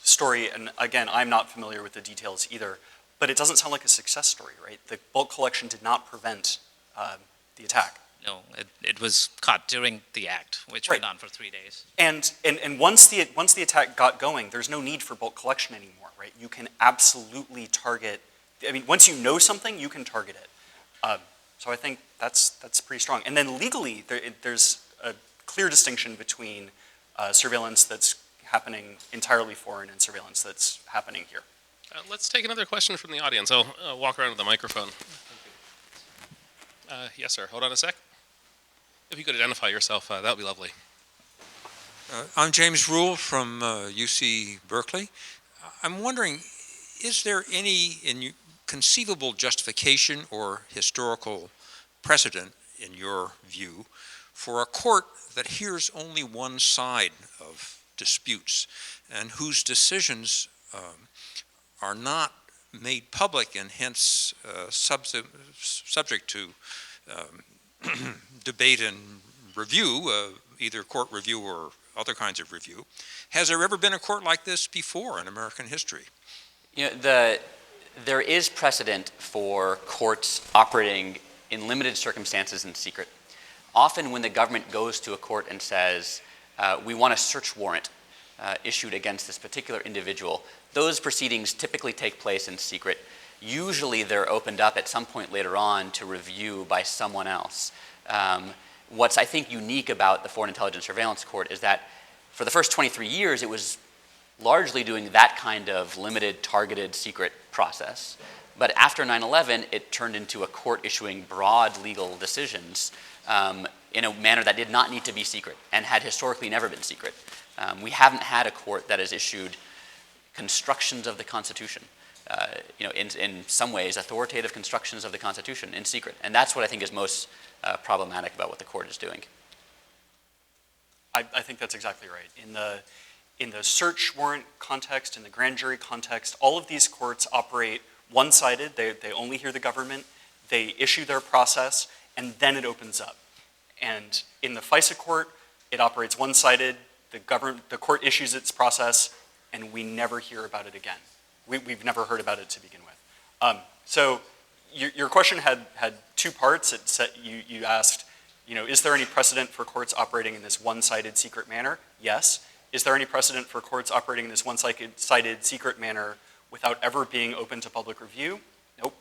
D: story, and again, I'm not familiar with the details either, but it doesn't sound like a success story, right? The bulk collection did not prevent the attack.
E: No, it was caught during the act, which went on for 3 days.
D: And once the attack got going, there's no need for bulk collection anymore, right? You can absolutely target. I mean, once you know something, you can target it. So I think that's pretty strong. And then legally, there's a clear distinction between surveillance that's happening entirely foreign and surveillance that's happening here.
B: Let's take another question from the audience. I'll walk around with the microphone. Yes, sir. Hold on a sec. If you could identify yourself, that would be lovely.
F: I'm James Rule from UC Berkeley. I'm wondering, is there any conceivable justification or historical precedent, in your view, for a court that hears only one side of disputes and whose decisions are not made public and hence subject to debate and review, either court review or other kinds of review? Has there ever been a court like this before in American history?
C: There is precedent for courts operating in limited circumstances in secret. Often when the government goes to a court and says, we want a search warrant issued against this particular individual, those proceedings typically take place in secret. Usually they're opened up at some point later on to review by someone else. What's, I think, unique about the Foreign Intelligence Surveillance Court is that for the first 23 years, it was largely doing that kind of limited, targeted, secret process. But after 9/11, it turned into a court issuing broad legal decisions in a manner that did not need to be secret and had historically never been secret. We haven't had a court that has issued constructions of the Constitution, in some ways, authoritative constructions of the Constitution in secret. And that's what I think is most problematic about what the court is doing.
D: I think that's exactly right. In the search warrant context, in the grand jury context, all of these courts operate one-sided. They only hear the government. They issue their process, and then it opens up. And in the FISA court, it operates one-sided. The court issues its process, and we never hear about it again. We've never heard about it to begin with. So your question had two parts. It said, you asked, is there any precedent for courts operating in this one-sided secret manner? Yes. Is there any precedent for courts operating in this one-sided secret manner without ever being open to public review? Nope.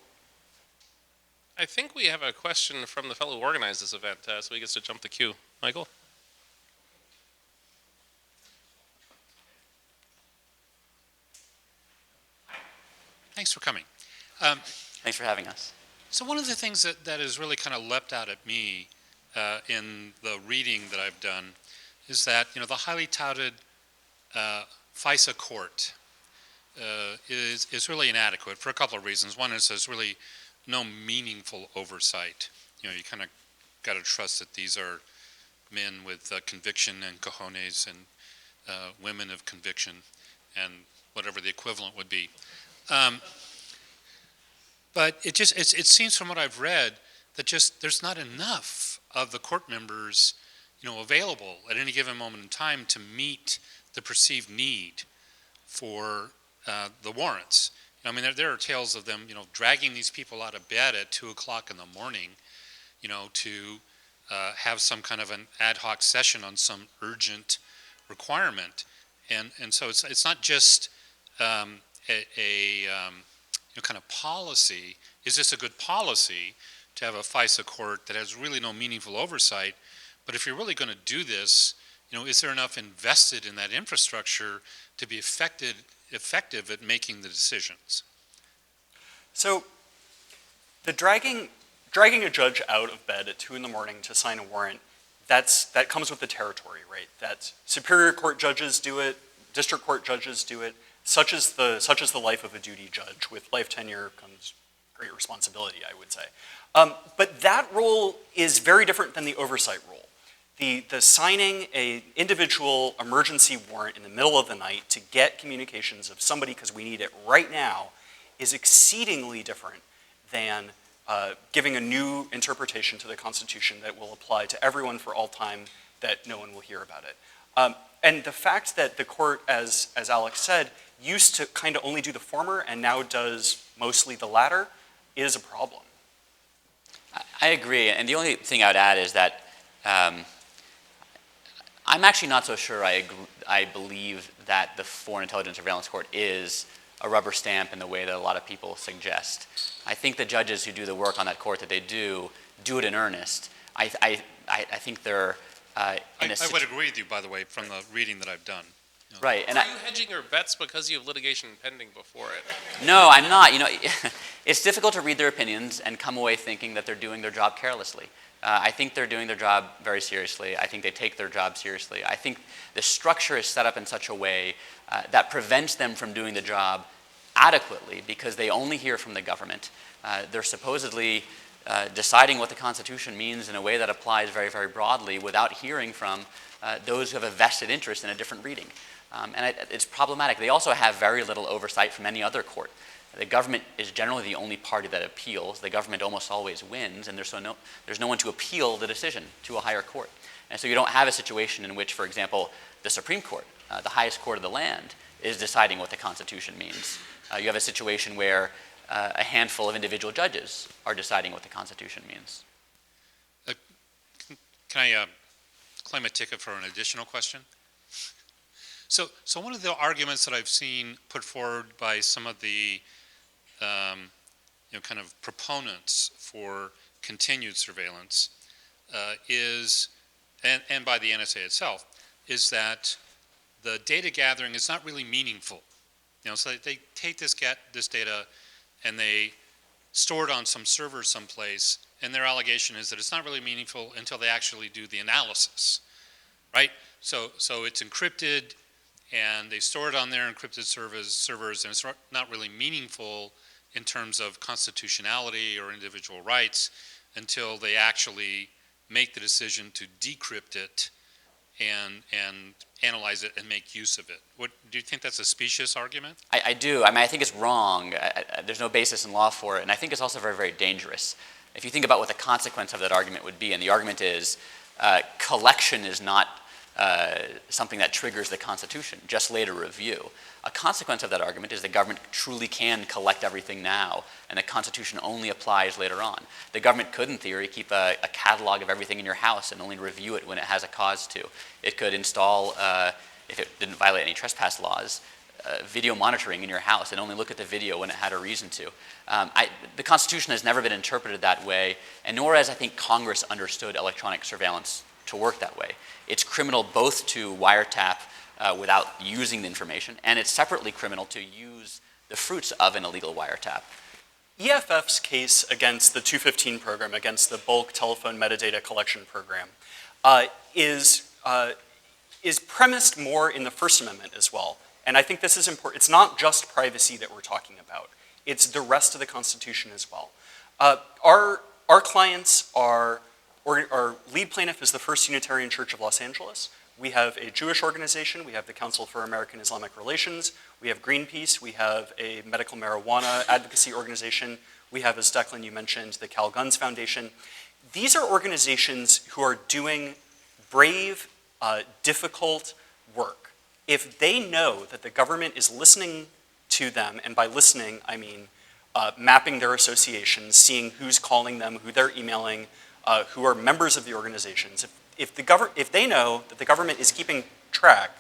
B: I think we have a question from the fellow who organized this event, so he gets to jump the queue. Michael?
A: Thanks for coming.
C: Thanks for having us.
A: So one of the things that has really kind of leapt out at me in the reading that I've done is that, the highly touted FISA court is really inadequate for a couple of reasons. One is there's really no meaningful oversight. You kind of got to trust that these are men with conviction and cojones and women of conviction and whatever the equivalent would be. But it seems from what I've read that just there's not enough of the court members, available at any given moment in time to meet the perceived need for the warrants. I mean, there are tales of them, dragging these people out of bed at 2 o'clock in the morning, to have some kind of an ad hoc session on some urgent requirement, and so it's not just a kind of policy. Is this a good policy to have a FISA court that has really no meaningful oversight? But if you're really going to do this, is there enough invested in that infrastructure to be effective at making the decisions?
D: So the dragging a judge out of bed at 2 in the morning to sign a warrant, that comes with the territory, right? That superior court judges do it, district court judges do it. Such is the life of a duty judge. With life tenure comes great responsibility, I would say. But that role is very different than the oversight role. The signing an individual emergency warrant in the middle of the night to get communications of somebody because we need it right now is exceedingly different than giving a new interpretation to the Constitution that will apply to everyone for all time, that no one will hear about it. And the fact that the court, as Alex said, used to kind of only do the former and now does mostly the latter is a problem.
C: I agree, and the only thing I would add is that I'm actually not so sure I believe that the Foreign Intelligence Surveillance Court is a rubber stamp in the way that a lot of people suggest. I think the judges who do the work on that court that they do it in earnest. I think they're
A: I would agree with you, by the way, from the reading that I've done.
C: Right. And
B: are you hedging your bets because you have litigation pending before it?
C: No, I'm not. It's difficult to read their opinions and come away thinking that they're doing their job carelessly. I think they're doing their job very seriously. I think they take their job seriously. I think the structure is set up in such a way that prevents them from doing the job adequately because they only hear from the government. They're supposedly deciding what the Constitution means in a way that applies very, very broadly without hearing from those who have a vested interest in a different reading. And it's problematic. They also have very little oversight from any other court. The government is generally the only party that appeals. The government almost always wins, and there's no one to appeal the decision to a higher court. And so you don't have a situation in which, for example, the Supreme Court, the highest court of the land, is deciding what the Constitution means. You have a situation where a handful of individual judges are deciding what the Constitution means.
A: Can I claim a ticket for an additional question? So one of the arguments that I've seen put forward by some of the kind of proponents for continued surveillance is, and by the NSA itself, is that the data gathering is not really meaningful. So they take this data and they store it on some server someplace, and their allegation is that it's not really meaningful until they actually do the analysis, right? So it's encrypted, and they store it on their encrypted servers, and it's not really meaningful in terms of constitutionality or individual rights until they actually make the decision to decrypt it and analyze it and make use of it. Do you think that's a specious argument?
C: I do. I mean, I think it's wrong. There's no basis in law for it, and I think it's also very, very dangerous. If you think about what the consequence of that argument would be, and the argument is collection is not something that triggers the Constitution, just later review. A consequence of that argument is the government truly can collect everything now, and the Constitution only applies later on. The government could, in theory, keep a catalog of everything in your house and only review it when it has a cause to. It could install, if it didn't violate any trespass laws, video monitoring in your house and only look at the video when it had a reason to. The Constitution has never been interpreted that way, and nor has, I think, Congress understood electronic surveillance to work that way. It's criminal both to wiretap without using the information, and it's separately criminal to use the fruits of an illegal wiretap.
D: EFF's case against the 215 program, against the bulk telephone metadata collection program, is premised more in the First Amendment as well. And I think this is important. It's not just privacy that we're talking about. It's the rest of the Constitution as well. Our clients our lead plaintiff is the First Unitarian Church of Los Angeles. We have a Jewish organization. We have the Council for American Islamic Relations. We have Greenpeace. We have a medical marijuana advocacy organization. We have, as Declan, you mentioned, the Cal Guns Foundation. These are organizations who are doing brave, difficult work. If they know that the government is listening to them, and by listening, I mean mapping their associations, seeing who's calling them, who they're emailing, who are members of the organizations, if they know that the government is keeping track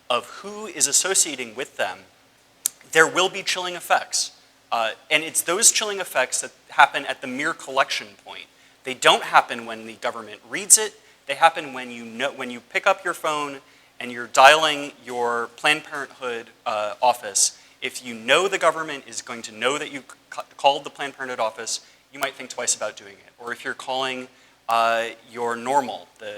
D: of who is associating with them, there will be chilling effects. And it's those chilling effects that happen at the mere collection point. They don't happen when the government reads it. They happen when you pick up your phone and you're dialing your Planned Parenthood office. If you know the government is going to know that you called the Planned Parenthood office, you might think twice about doing it. Or if you're calling your NORML, the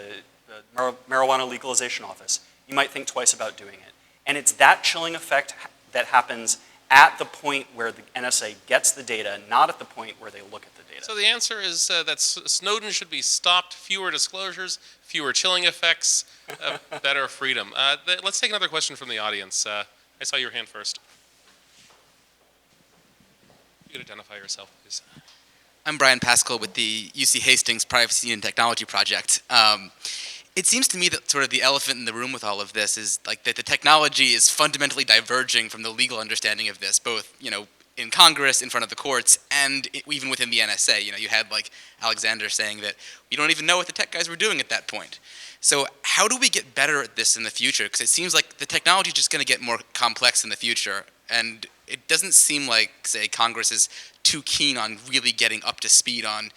D: marijuana legalization office, you might think twice about doing it. And it's that chilling effect that happens at the point where the NSA gets the data, not at the point where they look at the data.
B: So the answer is that Snowden should be stopped, fewer disclosures, fewer chilling effects, better freedom. Let's take another question from the audience. I saw your hand first. You could identify yourself, please.
G: I'm Brian Pascal with the UC Hastings Privacy and Technology Project. It seems to me that sort of the elephant in the room with all of this is like that the technology is fundamentally diverging from the legal understanding of this, both in Congress, in front of the courts, and even within the NSA. You had like Alexander saying that we don't even know what the tech guys were doing at that point. So how do we get better at this in the future? Because it seems like the technology is just going to get more complex in the future, and it doesn't seem like, say, Congress is too keen on really getting up to speed on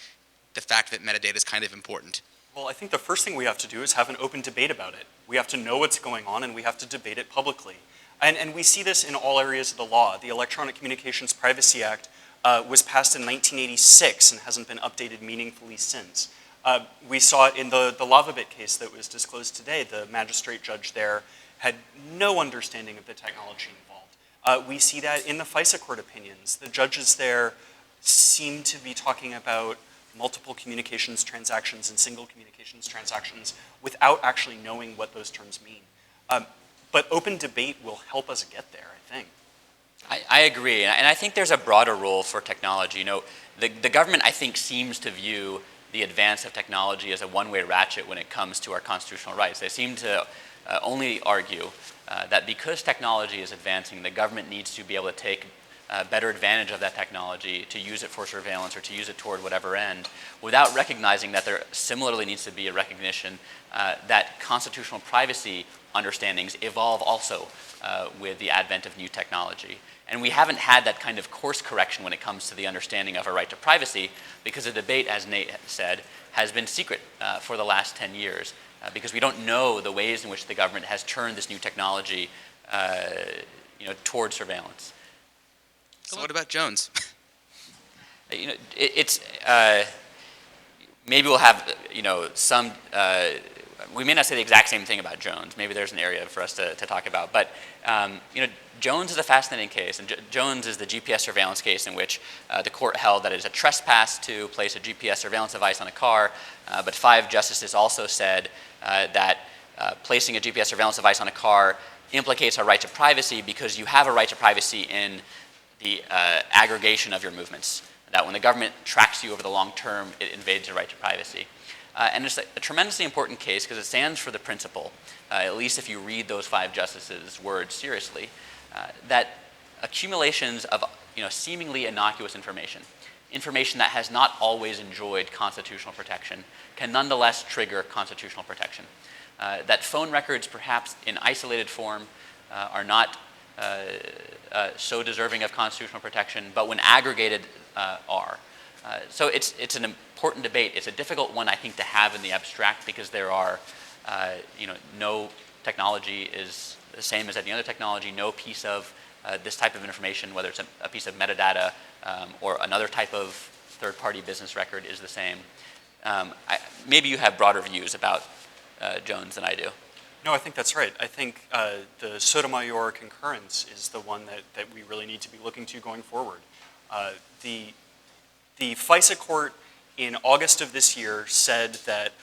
G: the fact that metadata is kind of important.
D: Well, I think the first thing we have to do is have an open debate about it. We have to know what's going on, and we have to debate it publicly. And we see this in all areas of the law. The Electronic Communications Privacy Act was passed in 1986 and hasn't been updated meaningfully since. We saw it in the LavaBit case that was disclosed today. The magistrate judge there had no understanding of the technology involved. We see that in the FISA court opinions. The judges there seem to be talking about multiple communications transactions and single communications transactions without actually knowing what those terms mean. But open debate will help us get there, I think.
C: I agree, and I think there's a broader role for technology. The government, I think, seems to view the advance of technology as a one-way ratchet when it comes to our constitutional rights. They seem to only argue that because technology is advancing, the government needs to be able to take better advantage of that technology to use it for surveillance or to use it toward whatever end, without recognizing that there similarly needs to be a recognition that constitutional privacy understandings evolve also with the advent of new technology. And we haven't had that kind of course correction when it comes to the understanding of a right to privacy, because the debate, as Nate said, has been secret for the last 10 years, because we don't know the ways in which the government has turned this new technology toward surveillance.
G: So what about Jones?
C: It's maybe we'll have some. We may not say the exact same thing about Jones. Maybe there's an area for us to talk about. But Jones is a fascinating case, and Jones is the GPS surveillance case in which the court held that it is a trespass to place a GPS surveillance device on a car. But 5 justices also said that placing a GPS surveillance device on a car implicates a right to privacy, because you have a right to privacy in the aggregation of your movements. That when the government tracks you over the long term, it invades your right to privacy. And it's a tremendously important case because it stands for the principle, at least if you read those 5 justices' words seriously, that accumulations of seemingly innocuous information that has not always enjoyed constitutional protection, can nonetheless trigger constitutional protection. That phone records, perhaps in isolated form, are not so deserving of constitutional protection, but when aggregated are. So it's an important debate. It's a difficult one, I think, to have in the abstract, because there are, no technology is the same as any other technology. No piece of this type of information, whether it's a piece of metadata or another type of third-party business record, is the same. Maybe you have broader views about Jones than I do.
D: No, I think that's right. I think the Sotomayor concurrence is the one that we really need to be looking to going forward. The FISA court in August of this year said that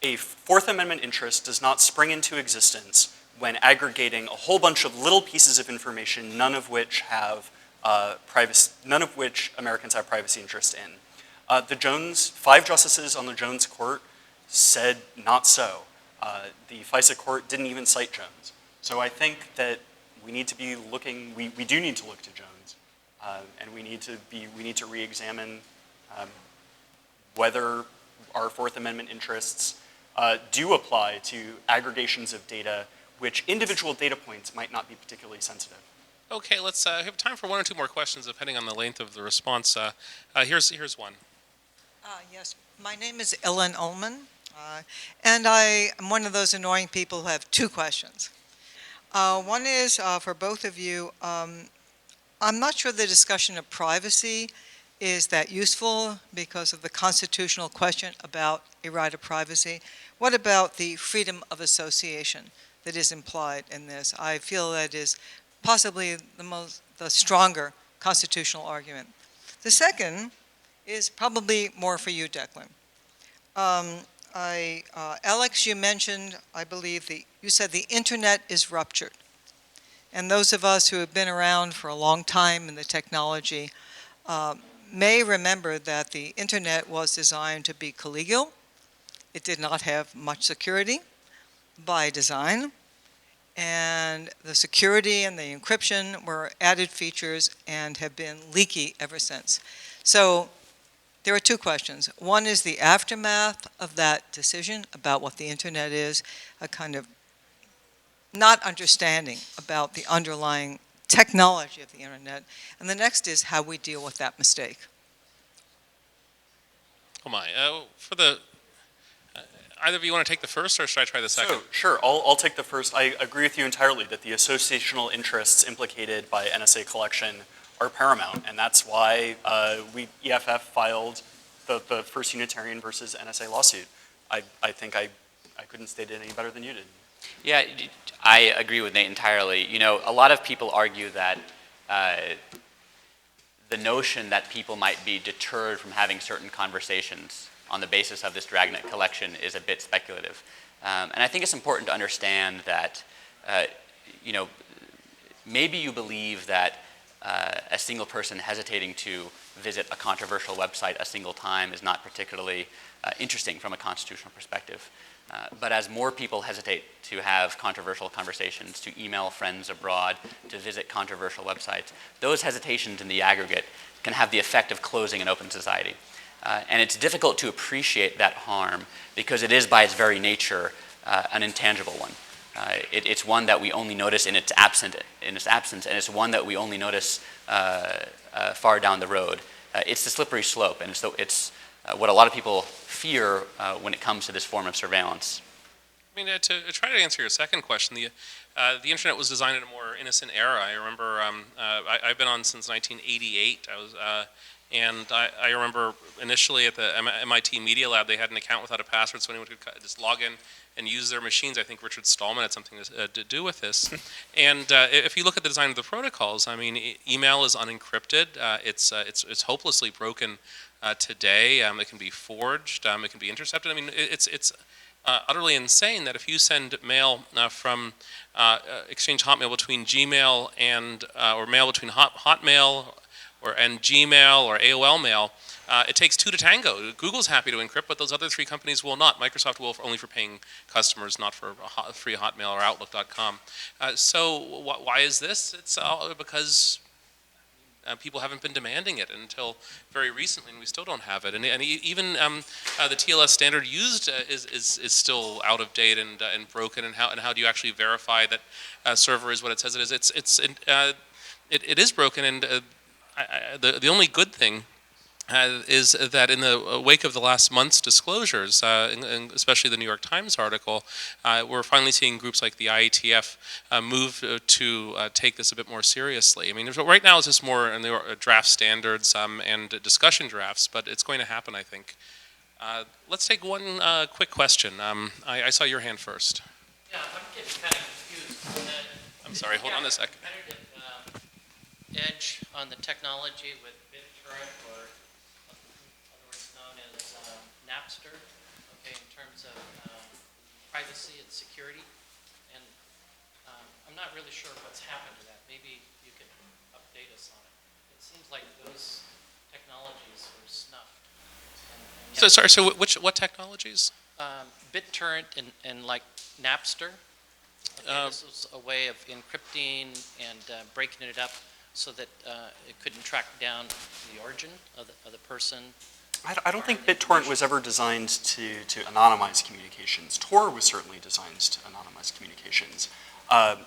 D: a Fourth Amendment interest does not spring into existence when aggregating a whole bunch of little pieces of information, none of which Americans have privacy interest in. The Jones, 5 justices on the Jones court said not so. The FISA court didn't even cite Jones. So I think that we need to be looking, we do need to look to Jones, and we need to re-examine whether our Fourth Amendment interests do apply to aggregations of data which individual data points might not be particularly sensitive.
B: Okay, let's have time for 1 or 2 more questions, depending on the length of the response. Here's one.
H: Yes, my name is Ellen Ullman, and I am one of those annoying people who have 2 questions. One is for both of you. I'm not sure the discussion of privacy is that useful because of the constitutional question about a right of privacy. What about the freedom of association that is implied in this? I feel that is possibly the stronger constitutional argument. The second is probably more for you, Declan. Alex, you mentioned, I believe, you said the internet is ruptured. And those of us who have been around for a long time in the technology may remember that the internet was designed to be collegial. It did not have much security by design. And the security and the encryption were added features and have been leaky ever since. So there are 2 questions. One is the aftermath of that decision about what the internet is, a kind of not understanding about the underlying technology of the internet. And the next is how we deal with that mistake.
B: Oh my, either of you want to take the first, or should I try the second?
D: So, sure, I'll take the first. I agree with you entirely that the associational interests implicated by NSA collection are paramount, and that's why EFF filed the first Unitarian versus NSA lawsuit. I think I couldn't state it any better than you did.
C: Yeah, I agree with Nate entirely. A lot of people argue that the notion that people might be deterred from having certain conversations on the basis of this dragnet collection is a bit speculative. And I think it's important to understand that, maybe you believe that a single person hesitating to visit a controversial website a single time is not particularly interesting from a constitutional perspective. But as more people hesitate to have controversial conversations, to email friends abroad, to visit controversial websites, those hesitations in the aggregate can have the effect of closing an open society. And it's difficult to appreciate that harm because it is by its very nature an intangible one. It's one that we only notice in its absence, and it's one that we only notice far down the road. It's the slippery slope, and it's what a lot of people fear when it comes to this form of surveillance.
B: I mean, to try to answer your second question, the internet was designed in a more innocent era. I remember I've been on since 1988. I remember initially at the MIT Media Lab, they had an account without a password, so anyone could just log in and use their machines. I think Richard Stallman had something to do with this. And if you look at the design of the protocols, I mean, email is unencrypted. It's hopelessly broken today. It can be forged. It can be intercepted. I mean, it's utterly insane that if you send mail from exchange Hotmail between Gmail and or mail between Hotmail and Gmail or AOL mail, it takes two to tango. Google's happy to encrypt, but those other three companies will not. Microsoft will only for paying customers, not for free Hotmail or Outlook.com. So why is this? It's because people haven't been demanding it until very recently, and we still don't have it. And even the TLS standard used is still out of date and broken. And how do you actually verify that a server is what it says it is? It is broken, and the only good thing is that in the wake of the last month's disclosures, and especially the New York Times article, we're finally seeing groups like the IETF move to take this a bit more seriously. I mean, right now it's just more in the draft standards and discussion drafts, but it's going to happen, I think. Let's take one quick question. I saw your hand first.
I: Yeah, I'm getting kind of confused.
B: I'm sorry, hold on a sec.
I: Competitive edge on the technology with BitTorrent, or otherwise known as Napster, okay, in terms of privacy and security. And I'm not really sure what's happened to that. Maybe you could update us on it. It seems like those technologies were snuffed.
B: So what technologies?
I: BitTorrent and like Napster. Okay, this was a way of encrypting and breaking it up so that it couldn't track down the origin of the person.
D: I don't think BitTorrent was ever designed to anonymize communications. Tor was certainly designed to anonymize communications.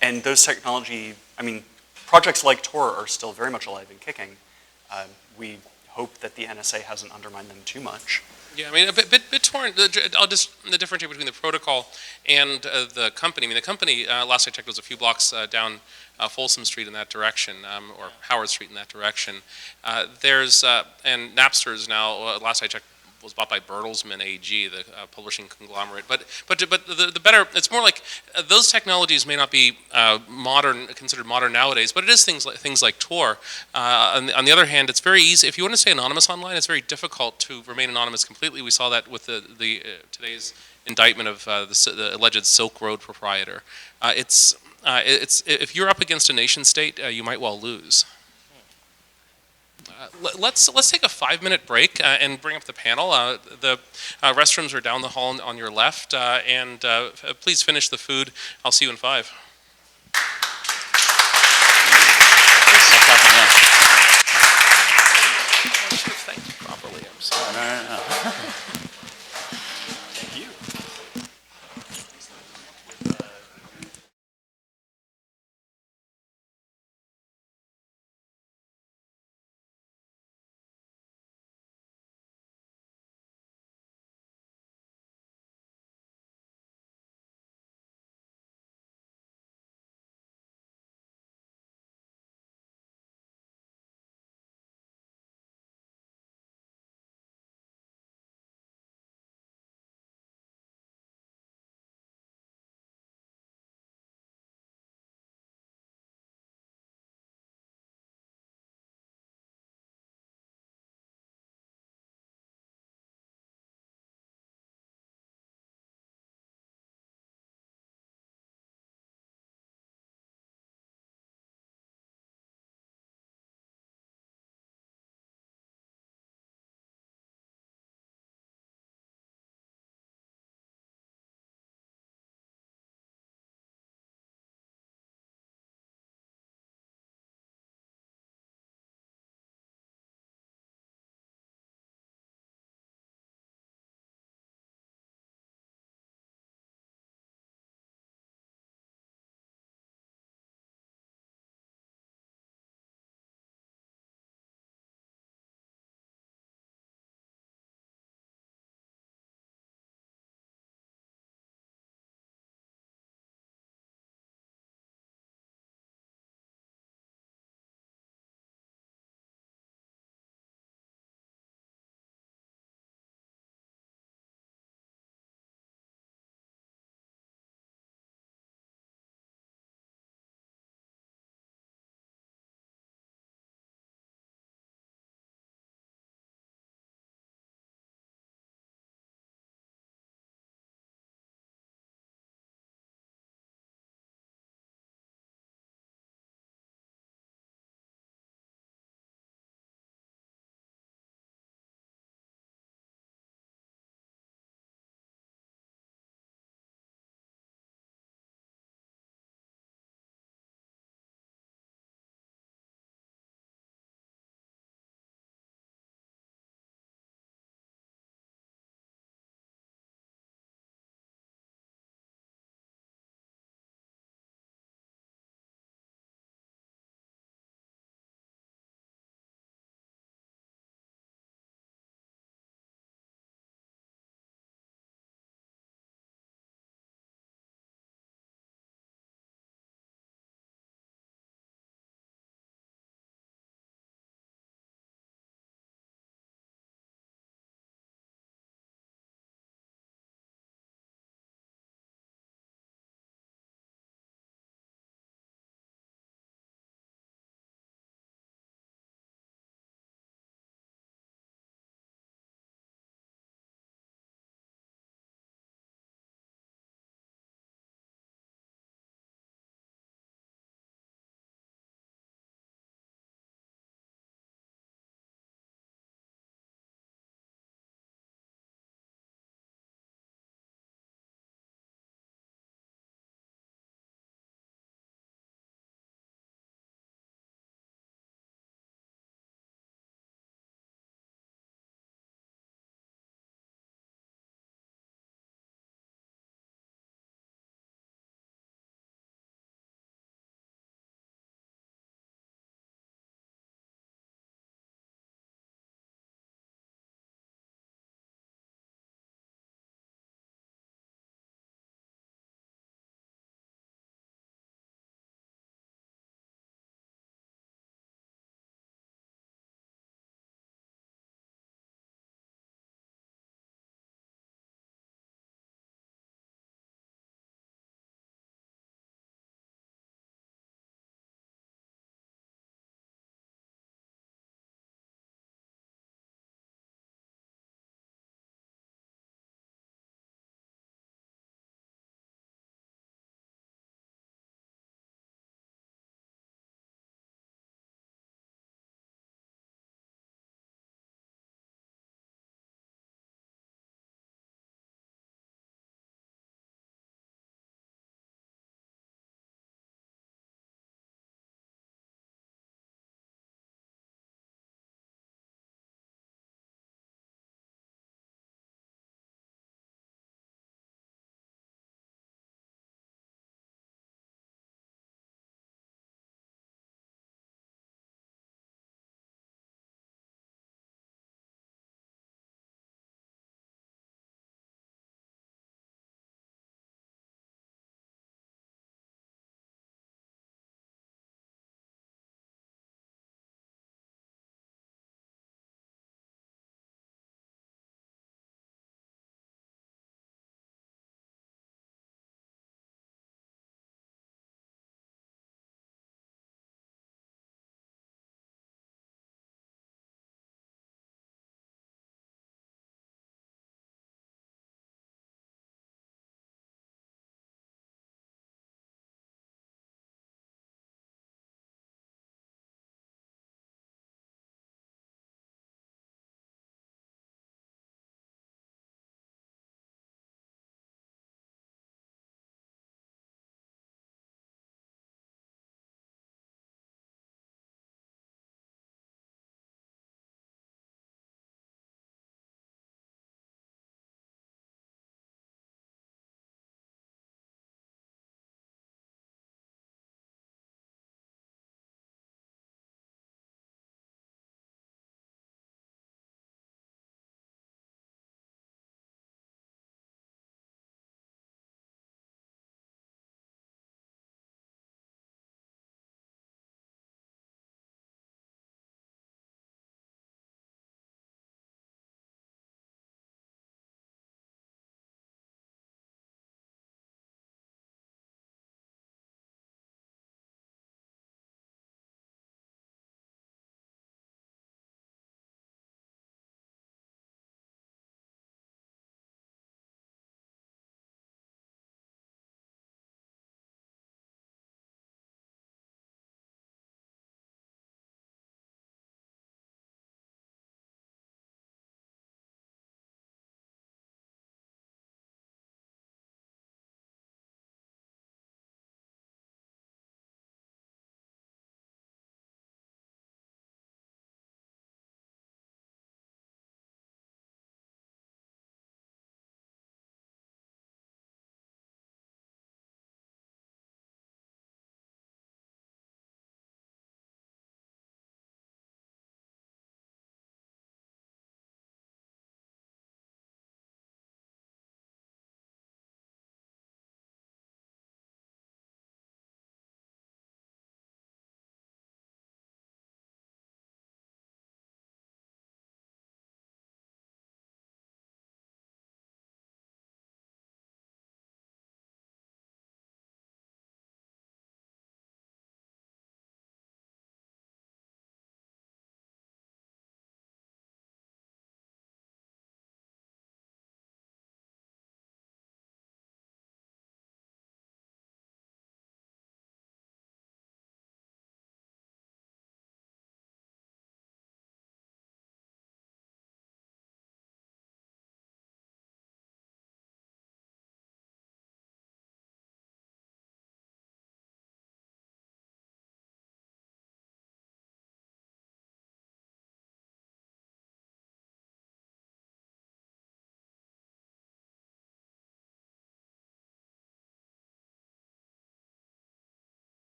D: And those technology, I mean, projects like Tor are still very much alive and kicking. We hope that the NSA hasn't undermined them too much.
B: Yeah, I mean, BitTorrent, I'll just differentiate between the protocol and the company. I mean, the company, last I checked, was a few blocks down Folsom Street in that direction, or Howard Street in that direction. And Napster is now, last I checked, was bought by Bertelsmann AG, the publishing conglomerate. But the better, it's more like those technologies may not be considered modern nowadays, but it is things like Tor. On the other hand, it's very easy. If you want to stay anonymous online, it's very difficult to remain anonymous completely. We saw that with today's indictment of the alleged Silk Road proprietor. If you're up against a nation state, you might well lose. Let's take a 5-minute break and bring up the panel. The restrooms are down the hall on your left, and please finish the food. I'll see you in 5. Thank you properly. I'm sorry.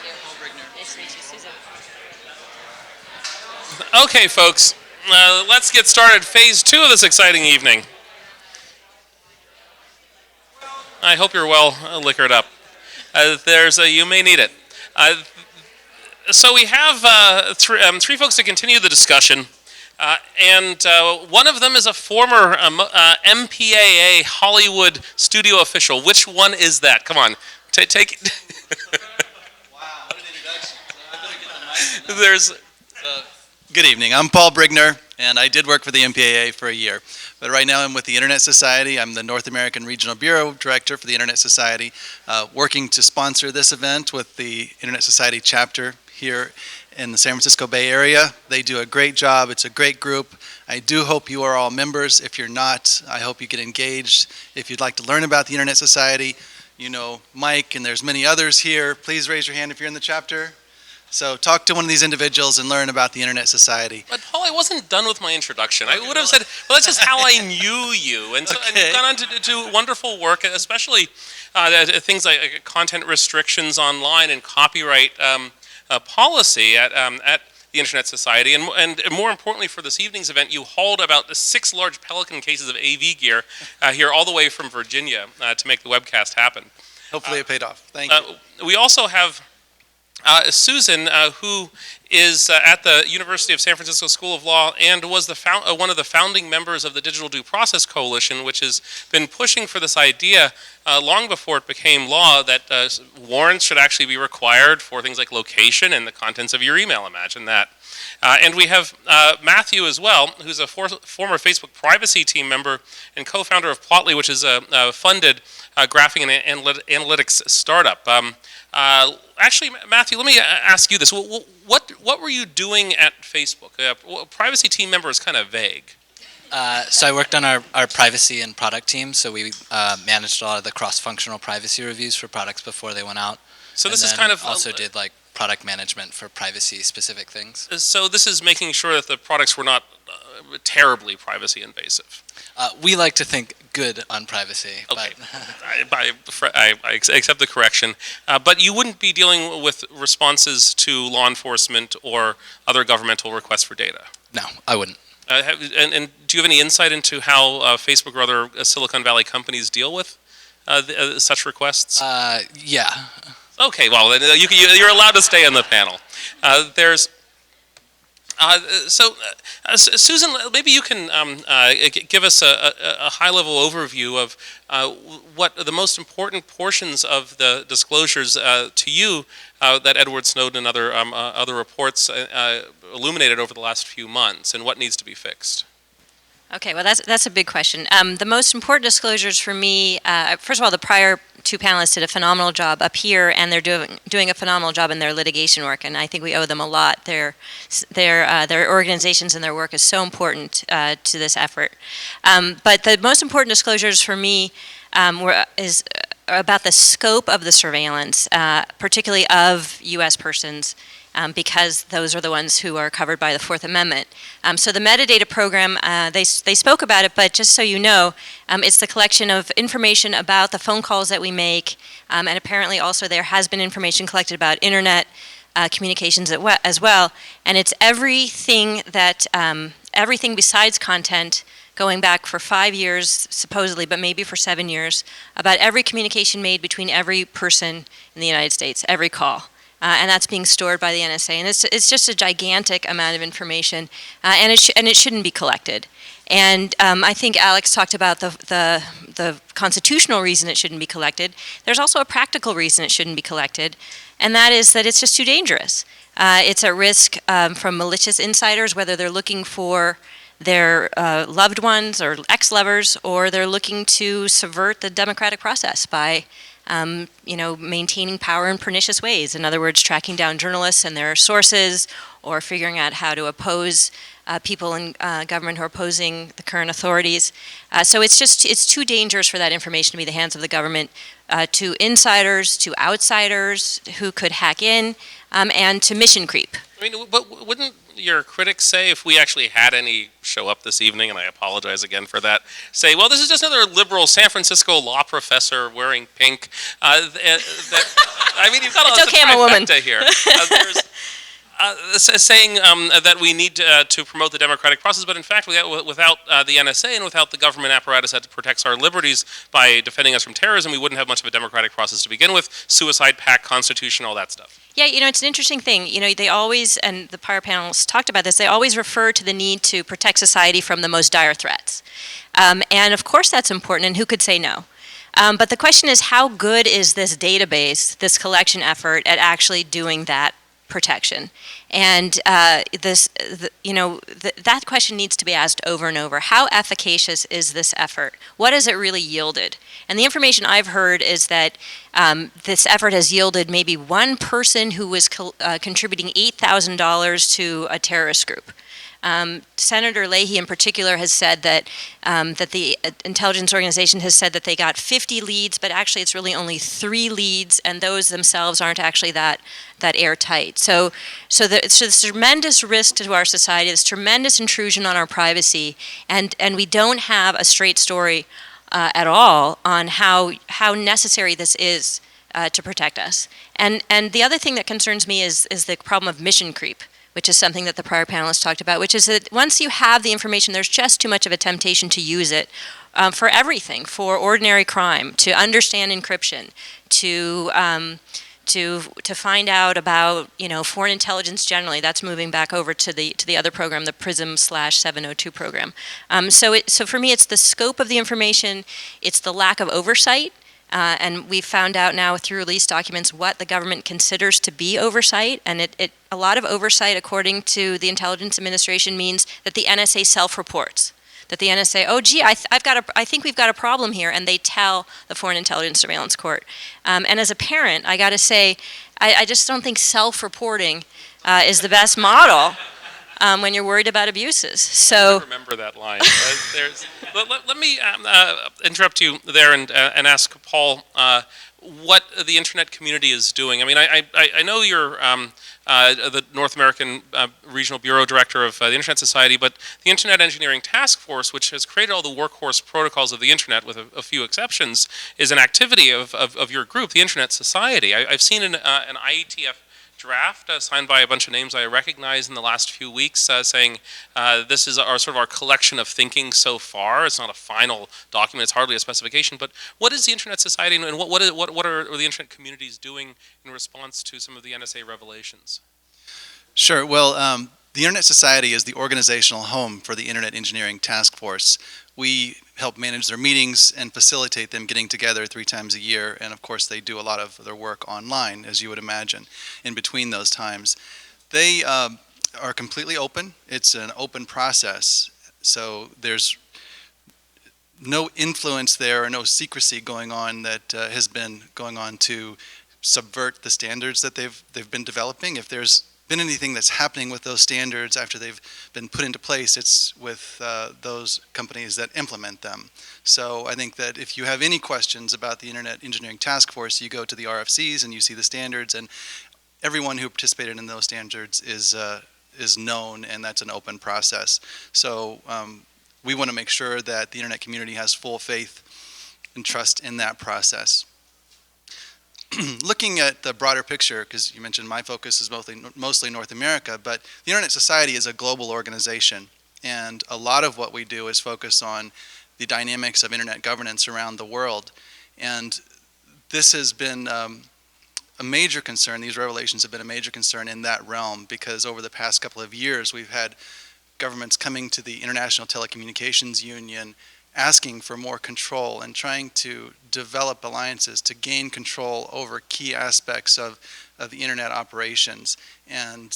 J: meet you. Nice to meet you, Susan.
B: Okay, folks, let's get started. Phase 2 of this exciting evening. I hope you're well liquored up. You may need it. So we have three folks to continue the discussion, and one of them is a former MPAA Hollywood studio official. Which one is that? Come on, take it.
K: Wow, what an introduction. I better get the mic.
B: There's.
K: Good evening. I'm Paul Brigner, and I did work for the MPAA for a year. But right now I'm with the Internet Society. I'm the North American Regional Bureau Director for the Internet Society, working to sponsor this event with the Internet Society chapter here in the San Francisco Bay Area. They do a great job. It's a great group. I do hope you are all members. If you're not, I hope you get engaged. If you'd like to learn about the Internet Society, you know Mike, and there's many others here. Please raise your hand if you're in the chapter. So talk to one of these individuals and learn about the Internet Society.
B: But Paul, I wasn't done with my introduction. I would have said, well, that's just how I knew you. And, so, and you've gone on to do wonderful work, especially things like content restrictions online and copyright policy at the Internet Society. And more importantly for this evening's event, you hauled about 6 large Pelican cases of AV gear here all the way from Virginia to make the webcast happen.
K: Hopefully it paid off. Thank you.
B: We also have Susan, who is at the University of San Francisco School of Law and was one of the founding members of the Digital Due Process Coalition, which has been pushing for this idea long before it became law that warrants should actually be required for things like location and the contents of your email. Imagine that. And we have Matthew as well, who's a former Facebook privacy team member and co-founder of Plotly, which is a funded graphing and analytics startup. Actually, Matthew, let me ask you this. What were you doing at Facebook? Privacy team member is kind of vague.
L: So I worked on our privacy and product team, so we managed a lot of the cross-functional privacy reviews for products before they went out.
B: So this is kind of...
L: also did like product management for privacy-specific things.
B: So this is making sure that the products were not terribly privacy invasive.
L: We like to think good on privacy.
B: Okay,
L: but
B: I accept the correction. But you wouldn't be dealing with responses to law enforcement or other governmental requests for data?
L: No, I wouldn't.
B: And do you have any insight into how Facebook or other Silicon Valley companies deal with such requests?
L: Yeah.
B: Okay, well, then you're allowed to stay on the panel. Susan, maybe you can give us a high-level overview of what the most important portions of the disclosures to you that Edward Snowden and other reports illuminated over the last few months, and what needs to be fixed.
J: Okay, well, that's a big question. The most important disclosures for me, first of all, the prior 2 panelists did a phenomenal job up here, and they're doing a phenomenal job in their litigation work, and I think we owe them a lot. Their organizations and their work is so important to this effort. But the most important disclosures for me are about the scope of the surveillance, particularly of U.S. persons, because those are the ones who are covered by the Fourth Amendment. So the metadata program, they spoke about it, but just so you know, it's the collection of information about the phone calls that we make, and apparently also there has been information collected about internet communications as well, and it's everything besides content going back for 5 years, supposedly, but maybe for 7 years, about every communication made between every person in the United States, every call. And that's being stored by the NSA, and it's just a gigantic amount of information, and it shouldn't be collected. And I think Alex talked about the constitutional reason it shouldn't be collected. There's also a practical reason it shouldn't be collected, and that is that it's just too dangerous. It's a risk from malicious insiders, whether they're looking for their loved ones or ex-lovers, or they're looking to subvert the democratic process by maintaining power in pernicious ways. In other words, tracking down journalists and their sources, or figuring out how to oppose people in government who are opposing the current authorities. So it's too dangerous for that information to be in the hands of the government, to insiders, to outsiders who could hack in, and to mission creep.
B: I mean, but wouldn't your critics say, if we actually had any show up this evening, and I apologize again for that, say, well, this is just another liberal San Francisco law professor wearing pink. I mean, you've got a
J: it's okay, I'm a woman.
B: here. Saying that we need to promote the democratic process, but in fact, without the NSA and without the government apparatus that protects our liberties by defending us from terrorism, we wouldn't have much of a democratic process to begin with. Suicide pact, constitution, all that stuff.
J: Yeah, it's an interesting thing. They always, and the prior panelists talked about this, they always refer to the need to protect society from the most dire threats. And of course that's important, and who could say no? But the question is, how good is this database, this collection effort, at actually doing that protection? And that question needs to be asked over and over. How efficacious is this effort? What has it really yielded? And the information I've heard is that this effort has yielded maybe one person who was contributing $8,000 to a terrorist group. Senator Leahy in particular has said that the intelligence organization has said that they got 50 leads, but actually it's really only 3 leads, and those themselves aren't actually that airtight. So this tremendous risk to our society, this tremendous intrusion on our privacy, and we don't have a straight story at all on how necessary this is to protect us. And the other thing that concerns me is the problem of mission creep, which is something that the prior panelists talked about, which is that once you have the information, there's just too much of a temptation to use it for everything, for ordinary crime, to understand encryption, to find out about foreign intelligence generally. That's moving back over to the other program, the PRISM/702 program. So for me, it's the scope of the information, it's the lack of oversight. And we've found out now through released documents what the government considers to be oversight, and a lot of oversight, according to the Intelligence Administration, means that the NSA self-reports. That the NSA, oh gee, I think we've got a problem here, and they tell the Foreign Intelligence Surveillance Court. And as a parent, I got to say, I just don't think self-reporting is the best model. When you're worried about abuses. So
B: I remember that line. Let me interrupt you there and ask Paul what the internet community is doing. I mean, I know you're the North American Regional Bureau Director of the Internet Society, but the Internet Engineering Task Force, which has created all the workhorse protocols of the Internet, with a few exceptions, is an activity of your group, the Internet Society. I've seen an IETF draft signed by a bunch of names I recognize in the last few weeks, saying this is our collection of thinking so far. It's not a final document; it's hardly a specification. But what is the Internet Society, and what are the Internet communities doing in response to some of the NSA revelations?
K: Sure. Well, the Internet Society is the organizational home for the Internet Engineering Task Force. We help manage their meetings and facilitate them getting together 3 times a year, and of course they do a lot of their work online, as you would imagine, in between those times. They are completely open. It's an open process, so there's no influence there or no secrecy going on that has been going on to subvert the standards that they've been developing. If there's been anything that's happening with those standards after they've been put into place, it's with those companies that implement them. So I think that if you have any questions about the Internet Engineering Task Force, you go to the RFCs and you see the standards, and everyone who participated in those standards is known, and that's an open process. So we want to make sure that the Internet community has full faith and trust in that process. Looking at the broader picture, because you mentioned my focus is mostly North America, but the Internet Society is a global organization, and a lot of what we do is focus on the dynamics of Internet governance around the world. And this has been a major concern. These revelations have been a major concern in that realm, because over the past couple of years we've had governments coming to the International Telecommunications Union asking for more control and trying to develop alliances to gain control over key aspects of the internet operations. And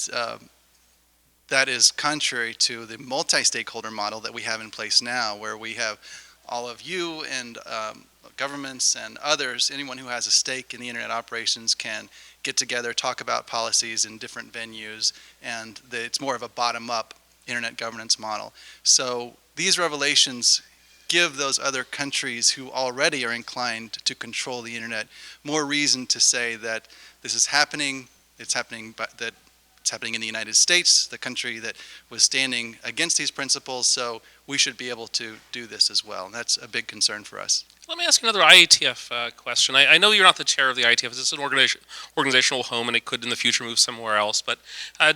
K: that is contrary to the multi-stakeholder model that we have in place now, where we have all of you and governments and others, anyone who has a stake in the internet operations can get together, talk about policies in different venues, and it's more of a bottom-up internet governance model. So these revelations give those other countries who already are inclined to control the internet more reason to say that this is happening, it's happening in the United States, the country that was standing against these principles, so we should be able to do this as well. And that's a big concern for us.
B: Let me ask you another IETF question. I know you're not the chair of the IETF. It's an organizational home, and it could in the future move somewhere else. But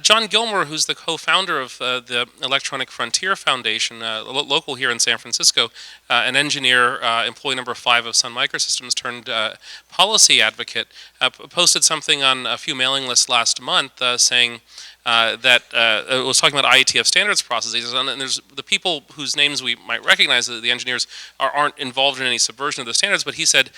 B: John Gilmore, who's the co-founder of the Electronic Frontier Foundation, local here in San Francisco, an engineer, employee number 5 of Sun Microsystems turned policy advocate, posted something on a few mailing lists last month saying that it was talking about IETF standards processes, and there's the people whose names we might recognize, the engineers, aren't involved in any subversion of the standards, but he said,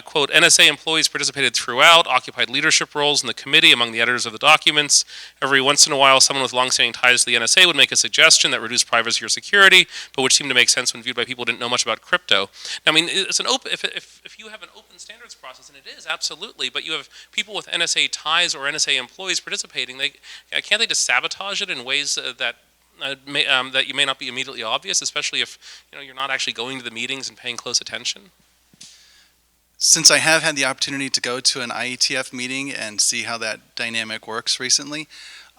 B: quote, NSA employees participated throughout, occupied leadership roles in the committee among the editors of the documents. Every once in a while, someone with longstanding ties to the NSA would make a suggestion that reduced privacy or security, but which seemed to make sense when viewed by people who didn't know much about crypto. Now, I mean, it's an open, if you have an open standards process, and it is, absolutely, but you have people with NSA ties or NSA employees participating, can't they just sabotage it in ways that you may not be immediately obvious, especially if you're not actually going to the meetings and paying close attention?
K: Since I have had the opportunity to go to an IETF meeting and see how that dynamic works recently,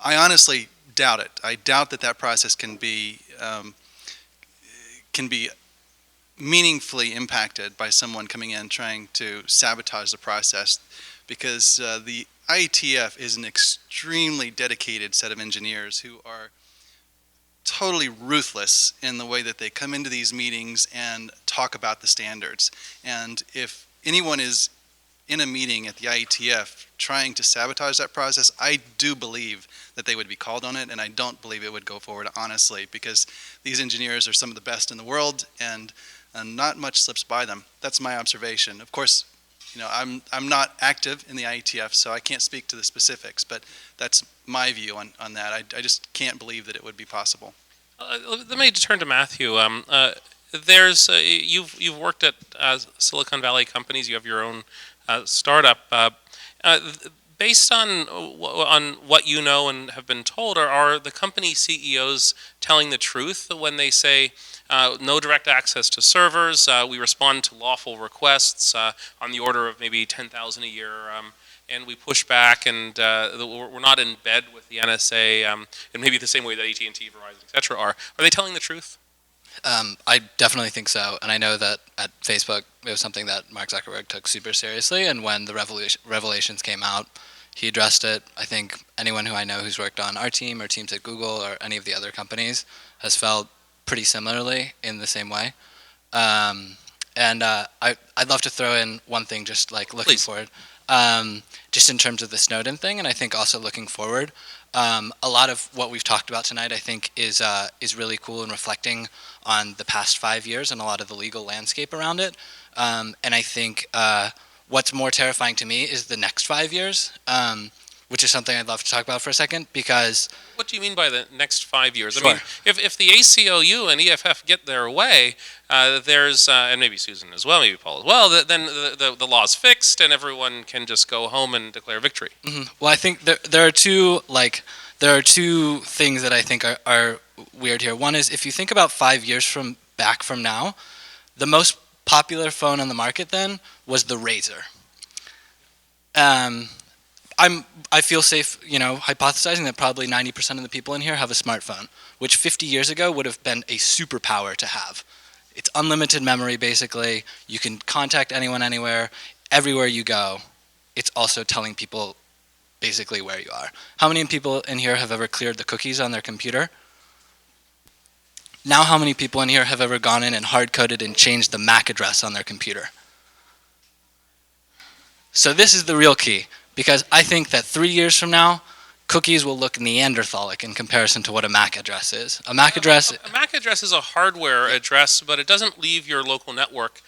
K: I honestly doubt it. I doubt that that process can be meaningfully impacted by someone coming in trying to sabotage the process, because the IETF is an extremely dedicated set of engineers who are totally ruthless in the way that they come into these meetings and talk about the standards. And if anyone is in a meeting at the IETF trying to sabotage that process, I do believe that they would be called on it, and I don't believe it would go forward, honestly, because these engineers are some of the best in the world, and not much slips by them. That's my observation. Of course, I'm not active in the IETF, so I can't speak to the specifics, but that's my view on that. I just can't believe that it would be possible.
B: Let me turn to Matthew. You've worked at Silicon Valley companies. You have your own startup. Based on what you know and have been told, are the company CEOs telling the truth when they say no direct access to servers, we respond to lawful requests on the order of maybe 10,000 a year, and we push back, and we're not in bed with the NSA, and maybe the same way that AT&T, Verizon, et cetera are they telling the truth?
L: I definitely think so, and I know that at Facebook it was something that Mark Zuckerberg took super seriously, and when the revelations came out, he addressed it. I think anyone who I know who's worked on our team or teams at Google or any of the other companies has felt pretty similarly in the same way. I'd love to throw in one thing, just like looking
B: Please.
L: forward, just in terms of the Snowden thing, and I think also looking forward. A lot of what we've talked about tonight, I think, is really cool in reflecting on the past 5 years and a lot of the legal landscape around it. And I think what's more terrifying to me is the next 5 years, which is something I'd love to talk about for a second, because...
B: What do you mean by the next 5 years?
L: Sure.
B: I mean, if the ACLU and EFF get their way, there's, and maybe Susan as well, maybe Paul as well, then the law's fixed and everyone can just go home and declare victory.
L: Mm-hmm. Well, I think there are two things that I think are weird here. One is, if you think about 5 years from now, the most popular phone on the market then was the Razr. I feel safe, hypothesizing that probably 90% of the people in here have a smartphone, which 50 years ago would have been a superpower to have. It's unlimited memory, basically. You can contact anyone, anywhere, everywhere you go. It's also telling people basically where you are. How many people in here have ever cleared the cookies on their computer? Now, how many people in here have ever gone in and hard-coded and changed the MAC address on their computer? So this is the real key, because I think that 3 years from now, cookies will look Neanderthalic in comparison to what a MAC address is. A MAC address
B: is a hardware address, but it doesn't leave your local network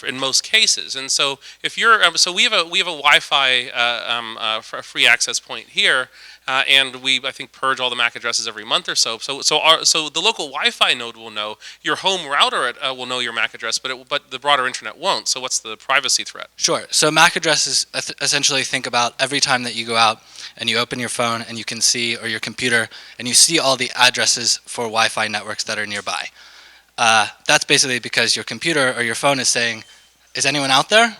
B: in most cases. And so if you're, so we have a Wi-Fi free access point here, and we, I think, purge all the MAC addresses every month or so. So the local Wi-Fi node will know, your home router will know your MAC address, but the broader internet won't. So what's the privacy threat?
L: Sure. So MAC addresses essentially think about every time that you go out and you open your phone and you can see, or your computer, and you see all the addresses for Wi-Fi networks that are nearby. That's basically because your computer or your phone is saying, is anyone out there?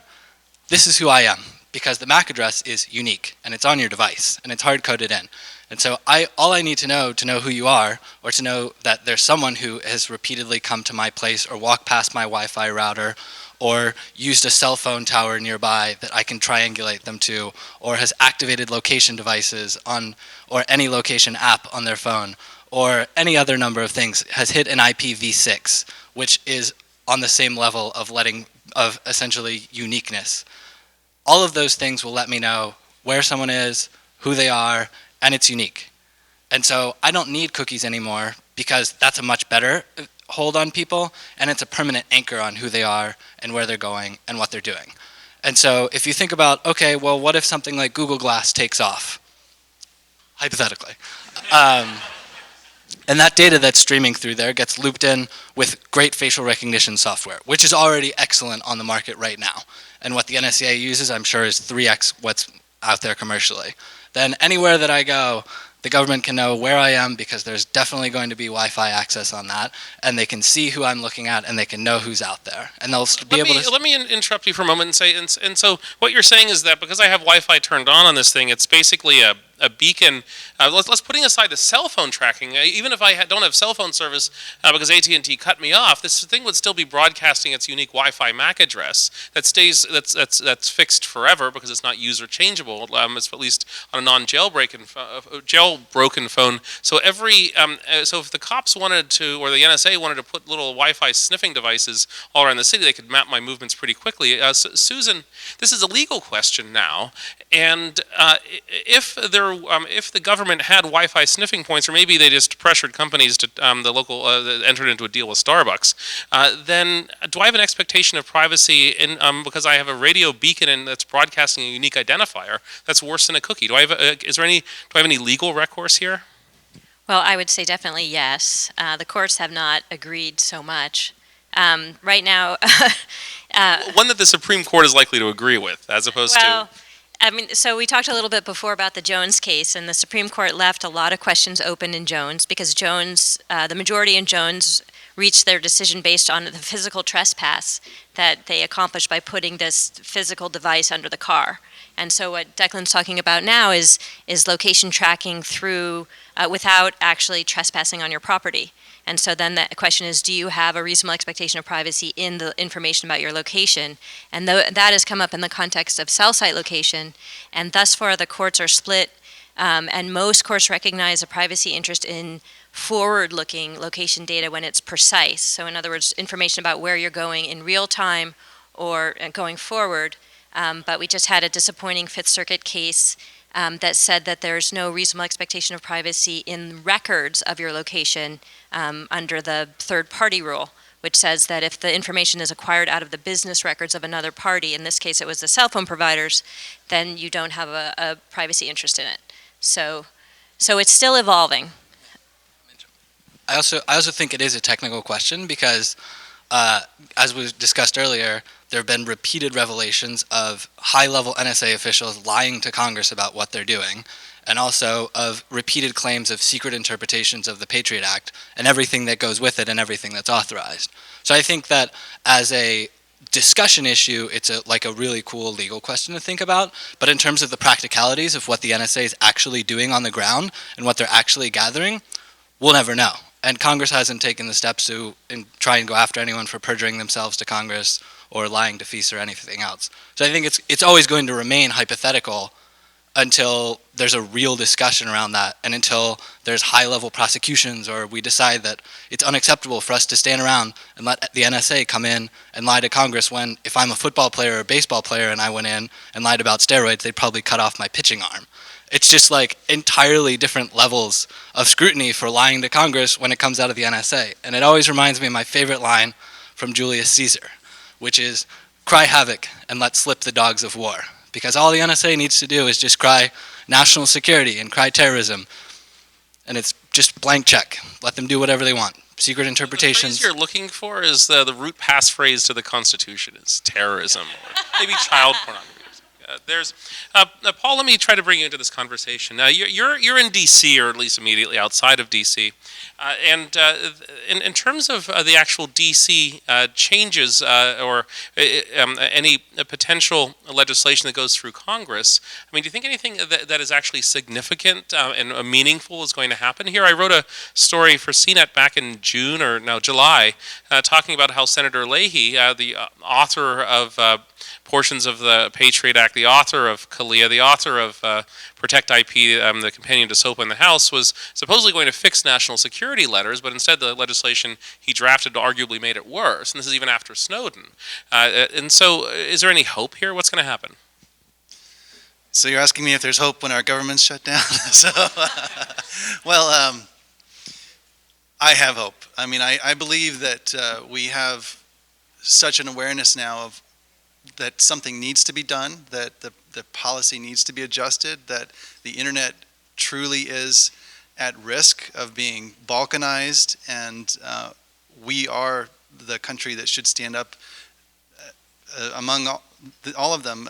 L: This is who I am, because the MAC address is unique and it's on your device and it's hard coded in. And so all I need to know who you are, or to know that there's someone who has repeatedly come to my place or walked past my Wi-Fi router or used a cell phone tower nearby that I can triangulate them to, or has activated location devices on, or any location app on their phone, or any other number of things, has hit an IPv6, which is on the same level of essentially uniqueness. All of those things will let me know where someone is, who they are, and it's unique. And so I don't need cookies anymore, because that's a much better hold on people, and it's a permanent anchor on who they are and where they're going and what they're doing. And so if you think about, okay, well, what if something like Google Glass takes off? Hypothetically. And that data that's streaming through there gets looped in with great facial recognition software, which is already excellent on the market right now. And what the NSA uses, I'm sure, is 3x what's out there commercially. Then anywhere that I go, the government can know where I am, because there's definitely going to be Wi-Fi access on that, and they can see who I'm looking at, and they can know who's out there, and they'll be able to.
B: Let me interrupt you for a moment and say, and so what you're saying is that because I have Wi-Fi turned on this thing, it's basically a beacon. Let's putting aside the cell phone tracking. Even if I don't have cell phone service because AT&T cut me off, this thing would still be broadcasting its unique Wi-Fi MAC address that stays that's fixed forever because it's not user changeable. It's at least on a non-jailbroken phone. So so if the cops wanted to, or the NSA wanted to put little Wi-Fi sniffing devices all around the city, they could map my movements pretty quickly. Susan, this is a legal question now, and if the government had Wi-Fi sniffing points, or maybe they just pressured companies to that entered into a deal with Starbucks, then do I have an expectation of privacy because I have a radio beacon and that's broadcasting a unique identifier that's worse than a cookie? Do I have any legal recourse here?
J: Well, I would say definitely yes. The courts have not agreed so much. Right now...
B: one that the Supreme Court is likely to agree with, as opposed to...
J: I mean, so we talked a little bit before about the Jones case, and the Supreme Court left a lot of questions open in Jones, because the majority in Jones reached their decision based on the physical trespass that they accomplished by putting this physical device under the car. And so what Declan's talking about now is location tracking through without actually trespassing on your property. And so then the question is, do you have a reasonable expectation of privacy in the information about your location? And that has come up in the context of cell site location. And thus far, the courts are split. And most courts recognize a privacy interest in forward-looking location data when it's precise. So in other words, information about where you're going in real time or going forward. But we just had a disappointing Fifth Circuit case that said that there's no reasonable expectation of privacy in records of your location under the third-party rule, which says that if the information is acquired out of the business records of another party, in this case it was the cell phone providers, then you don't have a privacy interest in it. So it's still evolving.
L: I also think it is a technical question, because as was discussed earlier, there have been repeated revelations of high-level NSA officials lying to Congress about what they're doing, and also of repeated claims of secret interpretations of the Patriot Act and everything that goes with it and everything that's authorized. So I think that as a discussion issue, it's like a really cool legal question to think about, but in terms of the practicalities of what the NSA is actually doing on the ground and what they're actually gathering, we'll never know. And Congress hasn't taken the steps to try and go after anyone for perjuring themselves to Congress or lying to FIS or anything else. So I think it's always going to remain hypothetical until there's a real discussion around that, and until there's high-level prosecutions, or we decide that it's unacceptable for us to stand around and let the NSA come in and lie to Congress, when if I'm a football player or a baseball player and I went in and lied about steroids, they'd probably cut off my pitching arm. It's just like entirely different levels of scrutiny for lying to Congress when it comes out of the NSA. And it always reminds me of my favorite line from Julius Caesar, which is, "Cry havoc and let slip the dogs of war." Because all the NSA needs to do is just cry, national security and cry terrorism. And it's just blank check. Let them do whatever they want. Secret interpretations.
B: The phrase you're looking for is the root passphrase to the Constitution is terrorism, or maybe child pornography. Paul, let me try to bring you into this conversation. You're in D.C., or at least immediately outside of D.C., and in terms of the actual D.C. changes or any potential legislation that goes through Congress, I mean, do you think anything that is actually significant and meaningful is going to happen here? I wrote a story for CNET back in July, talking about how Senator Leahy, the author of portions of the Patriot Act, the author of CALEA, the author of Protect IP, the companion to SOPA in the House, was supposedly going to fix national security letters, but instead the legislation he drafted arguably made it worse, and this is even after Snowden. And so is there any hope here? What's going to happen?
K: So you're asking me if there's hope when our government's shut down? Well, I have hope. I mean, I believe that we have such an awareness now of that something needs to be done, that the policy needs to be adjusted, that the internet truly is at risk of being balkanized, and we are the country that should stand up among all of them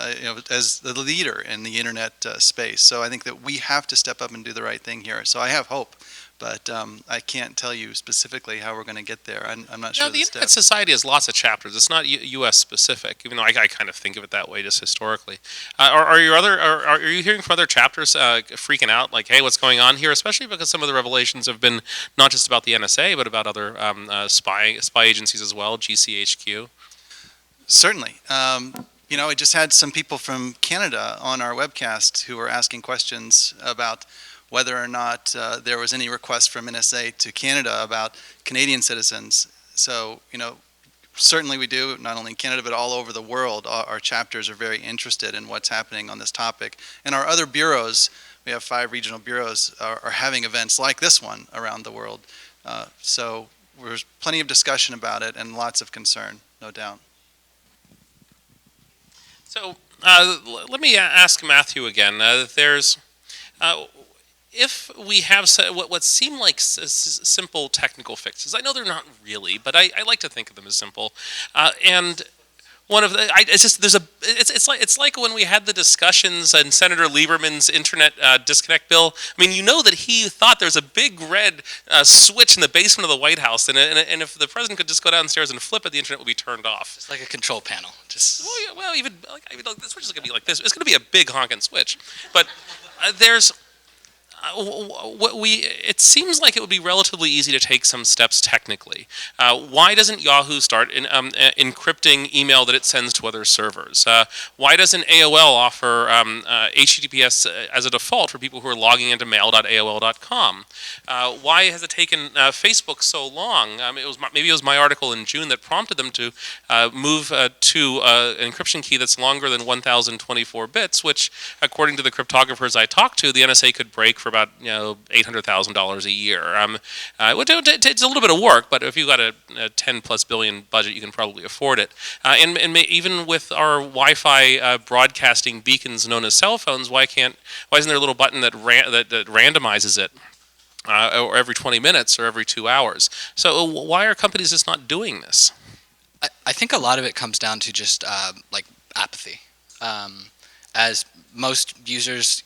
K: as the leader in the internet space. So I think that we have to step up and do the right thing here. So I have hope. But I can't tell you specifically how we're going to get there. I'm not sure.
B: The Internet Society has lots of chapters. It's not U.S. specific, even though I kind of think of it that way just historically. Are you hearing from other chapters freaking out, like, hey, what's going on here? Especially because some of the revelations have been not just about the NSA, but about other spy agencies as well, GCHQ.
K: Certainly. I just had some people from Canada on our webcast who were asking questions about whether or not there was any request from NSA to Canada about Canadian citizens. So, certainly we do, not only in Canada, but all over the world. Our chapters are very interested in what's happening on this topic. And our other bureaus, we have 5 regional bureaus, are having events like this one around the world. So there's plenty of discussion about it and lots of concern, no doubt.
B: So let me ask Matthew again. If we have what seem like simple technical fixes, I know they're not really, but I like to think of them as simple. And one of the, it's like when we had the discussions in Senator Lieberman's internet disconnect bill. I mean, that he thought there's a big red switch in the basement of the White House, and if the president could just go downstairs and flip it, the internet would be turned off.
L: It's like a control panel.
B: Even the switch is going to be like this. It's going to be a big honking switch, but there's. It seems like it would be relatively easy to take some steps technically. Why doesn't Yahoo start encrypting email that it sends to other servers? Why doesn't AOL offer HTTPS as a default for people who are logging into mail.aol.com? Why has it taken Facebook so long? Maybe it was my article in June that prompted them to move to an encryption key that's longer than 1,024 bits, which, according to the cryptographers I talked to, the NSA could break for about $800,000 a year. It's a little bit of work, but if you've got a 10+ billion budget, you can probably afford it. And even with our Wi-Fi broadcasting beacons known as cell phones, why isn't there a little button that randomizes it? Or every 20 minutes or every 2 hours. So why are companies just not doing this?
L: I think a lot of it comes down to just apathy. As most users,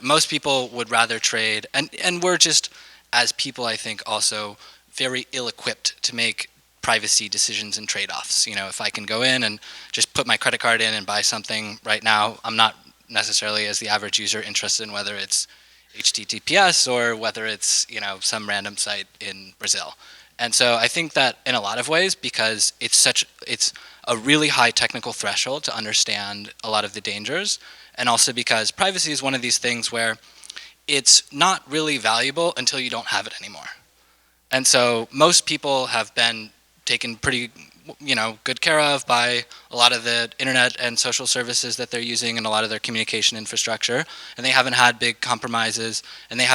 L: most people would rather trade, and we're just, as people, I think, also very ill-equipped to make privacy decisions and trade-offs. If I can go in and just put my credit card in and buy something right now, I'm not necessarily, as the average user, interested in whether it's HTTPS or whether it's some random site in Brazil. And so I think that in a lot of ways, because it's a really high technical threshold to understand a lot of the dangers, and also because privacy is one of these things where it's not really valuable until you don't have it anymore. And so most people have been taken pretty good care of by a lot of the internet and social services that they're using and a lot of their communication infrastructure, and they haven't had big compromises, and we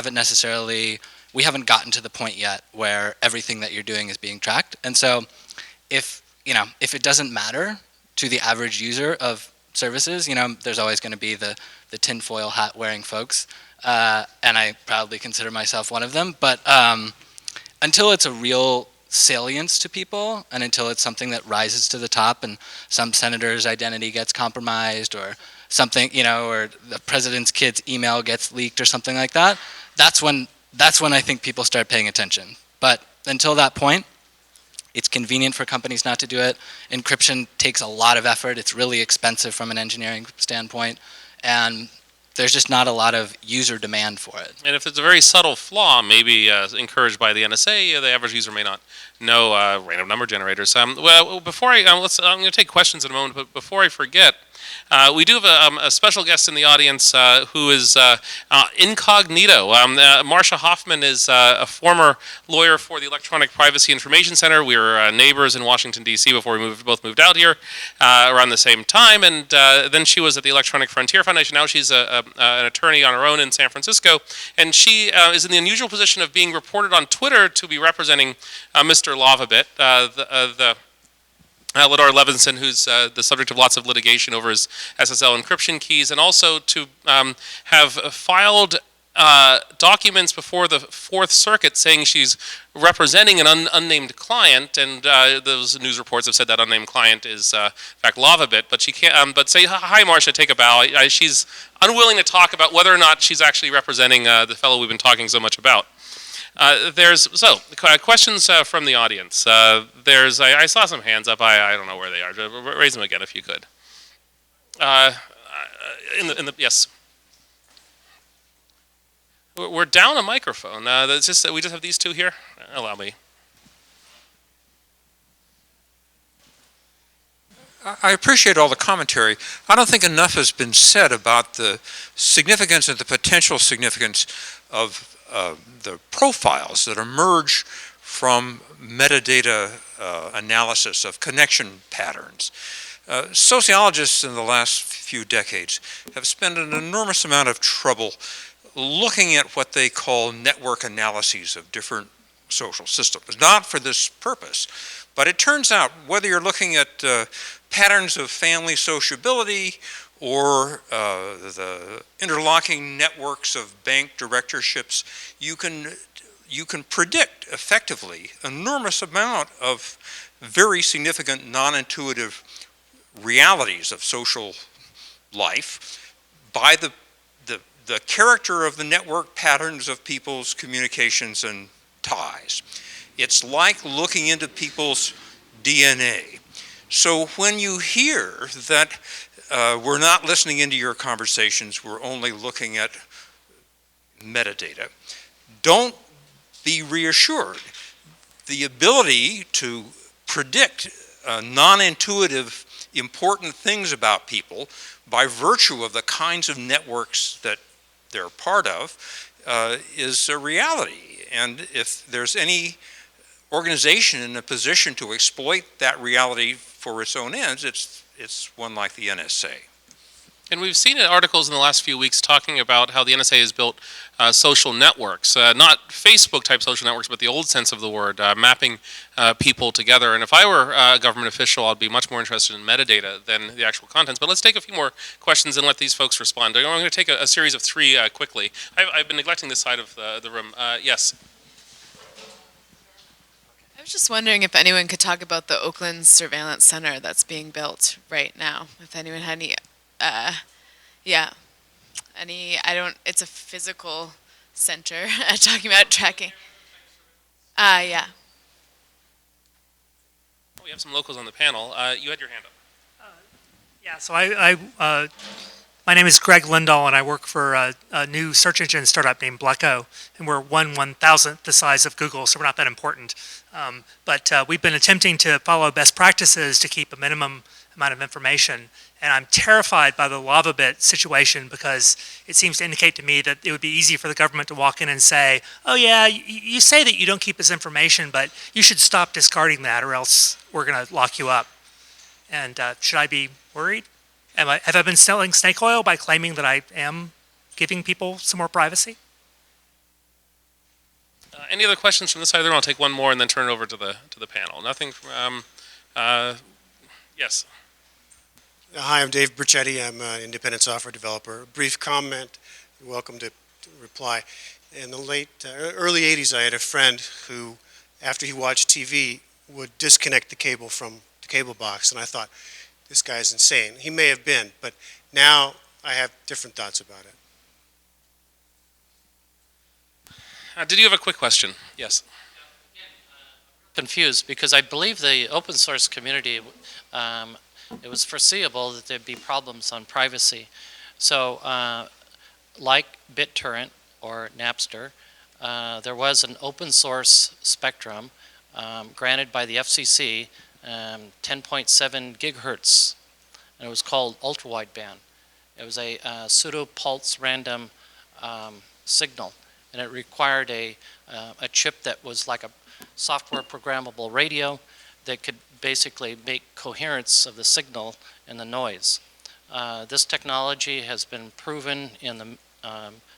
L: haven't gotten to the point yet where everything that you're doing is being tracked. And so if it doesn't matter to the average user of services. You know, there's always going to be the tinfoil hat wearing folks, and I proudly consider myself one of them. But until it's a real salience to people, and until it's something that rises to the top, and some senator's identity gets compromised, or something, you know, or the president's kid's email gets leaked, or something like that, that's when I think people start paying attention. But until that point, it's convenient for companies not to do it. Encryption takes a lot of effort. It's really expensive from an engineering standpoint, and there's just not a lot of user demand for it.
B: And if it's a very subtle flaw, maybe encouraged by the NSA, the average user may not know random number generators. Well, before I'm going to take questions in a moment, but before I forget, we do have a special guest in the audience who is incognito. Marcia Hoffman is a former lawyer for the Electronic Privacy Information Center. We were neighbors in Washington, D.C. before we both moved out here around the same time. And then she was at the Electronic Frontier Foundation. Now she's an attorney on her own in San Francisco. And she is in the unusual position of being reported on Twitter to be representing Mr. Lavabit, Ladar Levinson, who's the subject of lots of litigation over his SSL encryption keys, and also to have filed documents before the Fourth Circuit saying she's representing an unnamed client, and those news reports have said that unnamed client is, in fact, Lavabit, but she can't, but say, hi, Marcia, take a bow. She's unwilling to talk about whether or not she's actually representing the fellow we've been talking so much about. Questions from the audience. I saw some hands up. I don't know where they are. Raise them again if you could. Yes. We're down a microphone. We just have these two here. Allow me.
F: I appreciate all the commentary. I don't think enough has been said about the significance and the potential significance of the profiles that emerge from metadata analysis of connection patterns. Sociologists in the last few decades have spent an enormous amount of trouble looking at what they call network analyses of different social systems, not for this purpose, but it turns out whether you're looking at patterns of family sociability or the interlocking networks of bank directorships, you can predict effectively an enormous amount of very significant non-intuitive realities of social life by the character of the network patterns of people's communications and ties. It's like looking into people's DNA. So when you hear that we're not listening into your conversations, we're only looking at metadata, don't be reassured. The ability to predict non-intuitive important things about people by virtue of the kinds of networks that they're part of is a reality. And if there's any organization in a position to exploit that reality for its own ends, it's one like the NSA.
B: And we've seen articles in the last few weeks talking about how the NSA has built social networks, not Facebook-type social networks, but the old sense of the word, mapping people together. And if I were a government official, I'd be much more interested in metadata than the actual contents. But let's take a few more questions and let these folks respond. I'm going to take a series of three quickly. I've been neglecting this side of the room. Yes.
M: I was just wondering if anyone could talk about the Oakland Surveillance Center that's being built right now. If anyone had any, it's a physical center talking about tracking. Yeah.
B: We have some locals on the panel. You had your hand up.
N: Yeah, so my name is Greg Lindahl, and I work for a new search engine startup named Blacko, and we're 1/1000th the size of Google, so we're not that important. But we've been attempting to follow best practices to keep a minimum amount of information, and I'm terrified by the Lavabit situation because it seems to indicate to me that it would be easy for the government to walk in and say, oh yeah, you say that you don't keep this information, but you should stop discarding that or else we're going to lock you up. And should I be worried? Have I been selling snake oil by claiming that I am giving people some more privacy?
B: Any other questions from this side of the room? I'll take one more and then turn it over to the panel. Nothing from, yes.
O: Hi, I'm Dave Burchetti. I'm an independent software developer. Brief comment. You're welcome to reply. In the early 80s, I had a friend who, after he watched TV, would disconnect the cable from the cable box, and I thought, this guy's insane. He may have been, but now I have different thoughts about it.
B: Did you have a quick question? Yes.
I: Confused because I believe the open source community, it was foreseeable that there'd be problems on privacy. So like BitTorrent or Napster, there was an open source spectrum granted by the FCC, 10.7 gigahertz, and it was called ultra-wideband. It was a pseudo-pulse random signal, and it required a chip that was like a software programmable radio that could basically make coherence of the signal and the noise. This technology has been proven in the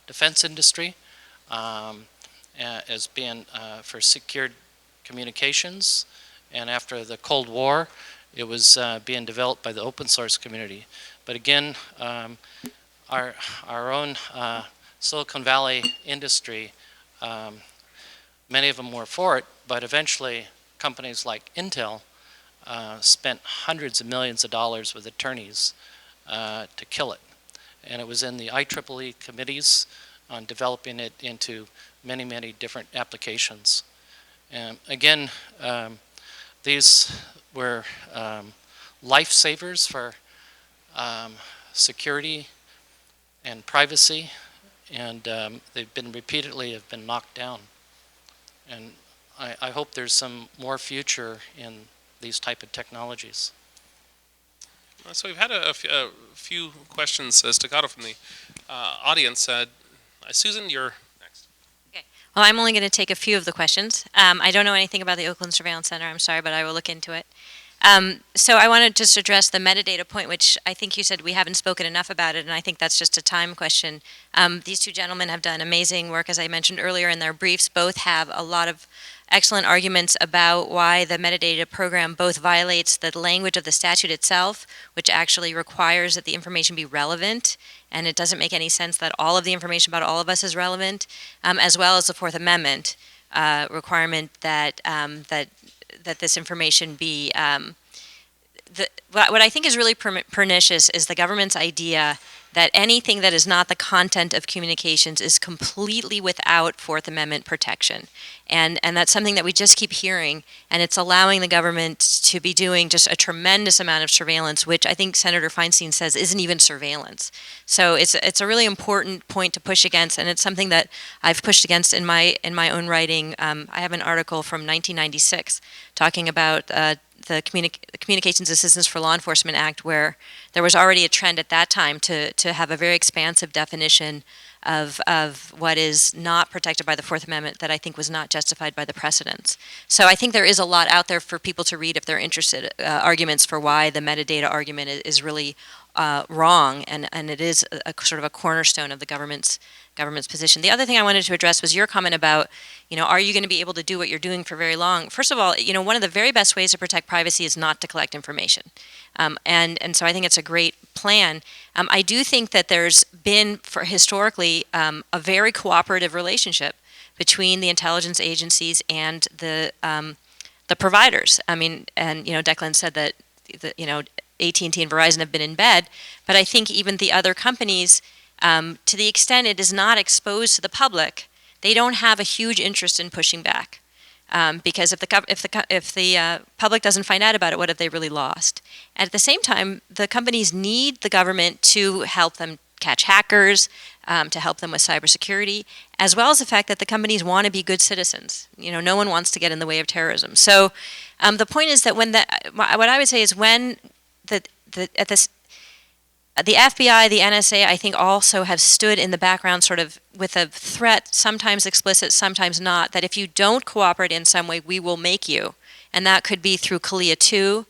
I: defense industry as being for secured communications, and after the Cold War it was being developed by the open source community. But again, our own Silicon Valley industry, many of them were for it, but eventually companies like Intel spent hundreds of millions of dollars with attorneys to kill it. And it was in the IEEE committees on developing it into many, many different applications. And again, these were lifesavers for security and privacy, and they've been repeatedly have been knocked down. And I hope there's some more future in these type of technologies.
B: So we've had a few questions staccato from the audience. Susan, you're next.
J: Okay. Well, I'm only going to take a few of the questions. I don't know anything about the Oakland Surveillance Center. I'm sorry, but I will look into it. So I want to just address the metadata point, which I think you said we haven't spoken enough about it, and I think that's just a time question. These two gentlemen have done amazing work, as I mentioned earlier in their briefs. Both have a lot of excellent arguments about why the metadata program both violates the language of the statute itself, which actually requires that the information be relevant, and it doesn't make any sense that all of the information about all of us is relevant, as well as the Fourth Amendment requirement that that this information be. What I think is really pernicious is the government's idea that anything that is not the content of communications is completely without Fourth Amendment protection. And that's something that we just keep hearing, and it's allowing the government to be doing just a tremendous amount of surveillance, which I think Senator Feinstein says isn't even surveillance. So it's a really important point to push against, and it's something that I've pushed against in my own writing. I have an article from 1996 talking about the Communications Assistance for Law Enforcement Act, where there was already a trend at that time to have a very expansive definition of what is not protected by the Fourth Amendment that I think was not justified by the precedents. So I think there is a lot out there for people to read if they're interested, arguments for why the metadata argument is really wrong, and it is a sort of a cornerstone of the government's position. The other thing I wanted to address was your comment about, are you going to be able to do what you're doing for very long? First of all, one of the very best ways to protect privacy is not to collect information. And so I think it's a great plan. I do think that there's been, historically, a very cooperative relationship between the intelligence agencies and the providers. I mean, and Declan said that AT&T and Verizon have been in bed, but I think even the other companies, to the extent it is not exposed to the public, they don't have a huge interest in pushing back. Because if the public doesn't find out about it, what have they really lost? And at the same time, the companies need the government to help them catch hackers, to help them with cybersecurity, as well as the fact that the companies want to be good citizens. No one wants to get in the way of terrorism. So the point is that what I would say is when the FBI, the NSA, I think also have stood in the background sort of with a threat, sometimes explicit, sometimes not, that if you don't cooperate in some way, we will make you. And that could be through CALEA 2,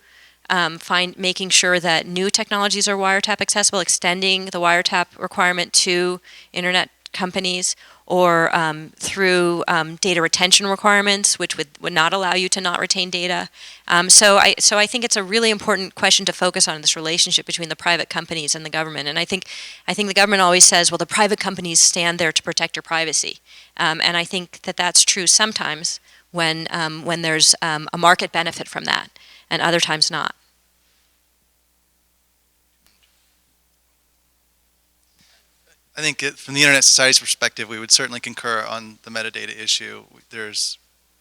J: making sure that new technologies are wiretap accessible, extending the wiretap requirement to internet companies, or through data retention requirements, which would not allow you to not retain data. So I think it's a really important question to focus on, this relationship between the private companies and the government. And I think the government always says, well, the private companies stand there to protect your privacy. And I think that that's true sometimes when there's a market benefit from that, and other times not.
K: I think from the Internet Society's perspective, we would certainly concur on the metadata issue. There's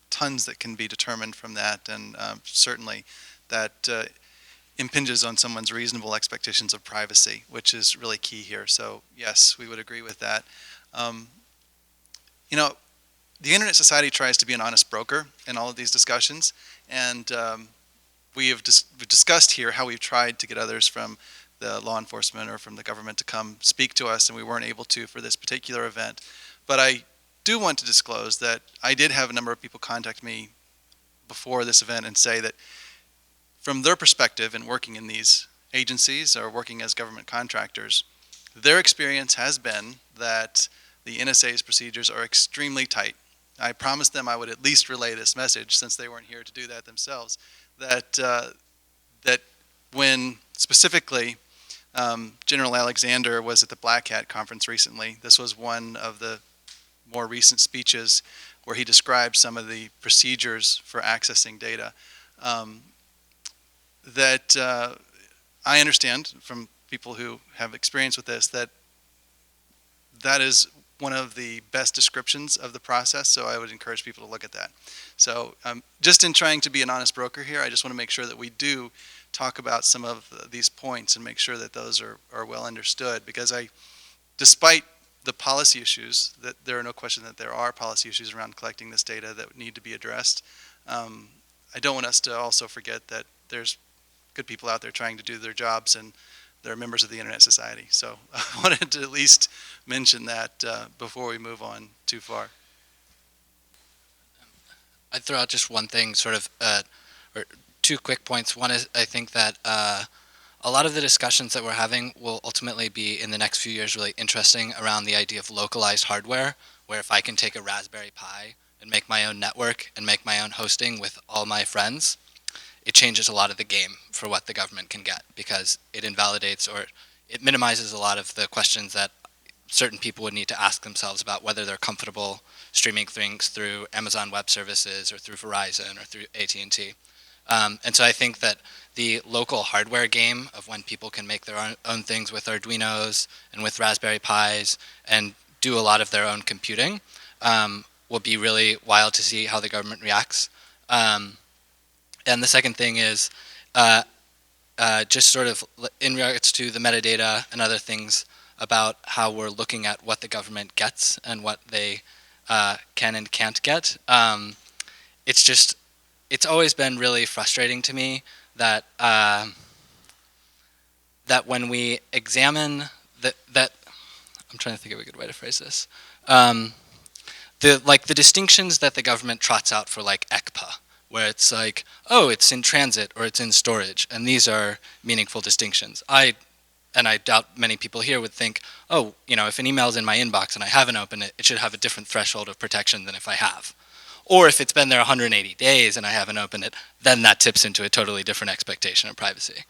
K: tons that can be determined from that, and certainly that impinges on someone's reasonable expectations of privacy, which is really key here. So yes, we would agree with that. You know, the Internet Society tries to be an honest broker in all of these discussions, and we've discussed here how we've tried to get others from the law enforcement or from the government to come speak to us, and we weren't able to for this particular event. But I do want to disclose that I did have a number of people contact me before this event and say that from their perspective in working in these agencies or working as government contractors, their experience has been that the NSA's procedures are extremely tight. I promised them I would at least relay this message, since they weren't here to do that themselves, that that when specifically General Alexander was at the Black Hat conference recently, this was one of the more recent speeches where he described some of the procedures for accessing data. That I understand from people who have experience with this that that is one of the best descriptions of the process, so I would encourage people to look at that. So just in trying to be an honest broker here, I just want to make sure that we do talk about some of these points and make sure that those are well understood, because despite the policy issues, that there are no question that there are policy issues around collecting this data that need to be addressed. I don't want us to also forget that there's good people out there trying to do their jobs, and they're members of the Internet Society. So I wanted to at least mention that before we move on too far.
L: I'd throw out just one thing, sort of, or two quick points. One is, I think that a lot of the discussions that we're having will ultimately be, in the next few years, really interesting around the idea of localized hardware, where if I can take a Raspberry Pi and make my own network and make my own hosting with all my friends, it changes a lot of the game for what the government can get, because it invalidates or it minimizes a lot of the questions that certain people would need to ask themselves about whether they're comfortable streaming things through Amazon Web Services or through Verizon or through AT&T. And so I think that the local hardware game of when people can make their own things with Arduinos and with Raspberry Pis and do a lot of their own computing will be really wild to see how the government reacts. And the second thing is just sort of in regards to the metadata and other things about how we're looking at what the government gets and what they can and can't get. It's always been really frustrating to me that that when we examine that I'm trying to think of a good way to phrase this. The distinctions that the government trots out for, like, ECPA, where it's like, oh, it's in transit or it's in storage, and these are meaningful distinctions. And I doubt many people here would think, oh, you know, if an email is in my inbox and I haven't opened it, it should have a different threshold of protection than if I have. Or if it's been there 180 days and I haven't opened it, then that tips into a totally different expectation of privacy.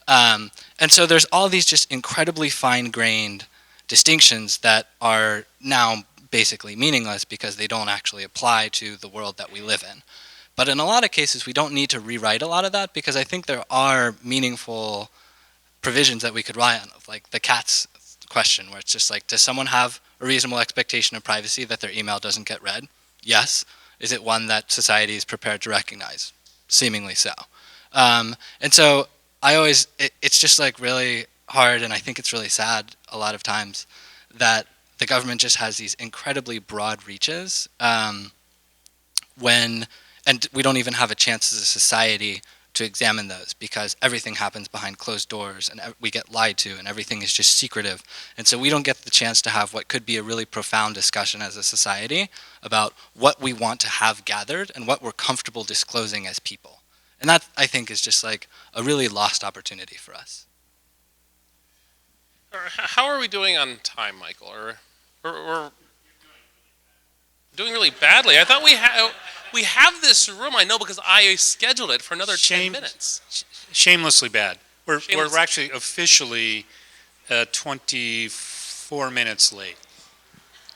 L: And so there's all these just incredibly fine-grained distinctions that are now basically meaningless because they don't actually apply to the world that we live in. But in a lot of cases, we don't need to rewrite a lot of that, because I think there are meaningful provisions that we could rely on, like the cat's question, where it's just like, does someone have a reasonable expectation of privacy that their email doesn't get read? Yes. Is it one that society is prepared to recognize? Seemingly so. And so it's just like really hard, and I think it's really sad a lot of times that the government just has these incredibly broad reaches and we don't even have a chance as a society to examine those, because everything happens behind closed doors and we get lied to and everything is just secretive. And so we don't get the chance to have what could be a really profound discussion as a society about what we want to have gathered and what we're comfortable disclosing as people. And that, I think, is just like a really lost opportunity for us.
B: How are we doing on time, Michael? Or Doing really badly. I thought we have this room, I know, because I scheduled it for another 10 minutes.
A: Shamelessly bad. We're
B: Shameless-
A: actually officially 24 minutes late.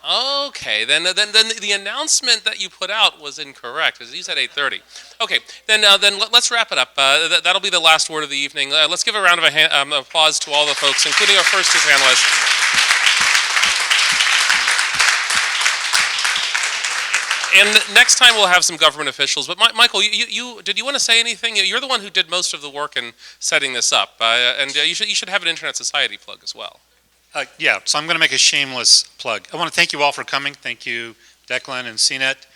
B: Okay, then the announcement that you put out was incorrect, because you said 8:30. Okay, then let's wrap it up. That'll be the last word of the evening. Let's give a round of applause to all the folks, including our first two panelists. And next time we'll have some government officials. But Michael, did you want to say anything? You're the one who did most of the work in setting this up, and you should have an Internet Society plug as well.
A: Yeah, so I'm going to make a shameless plug. I want to thank you all for coming. Thank you, Declan and CNET,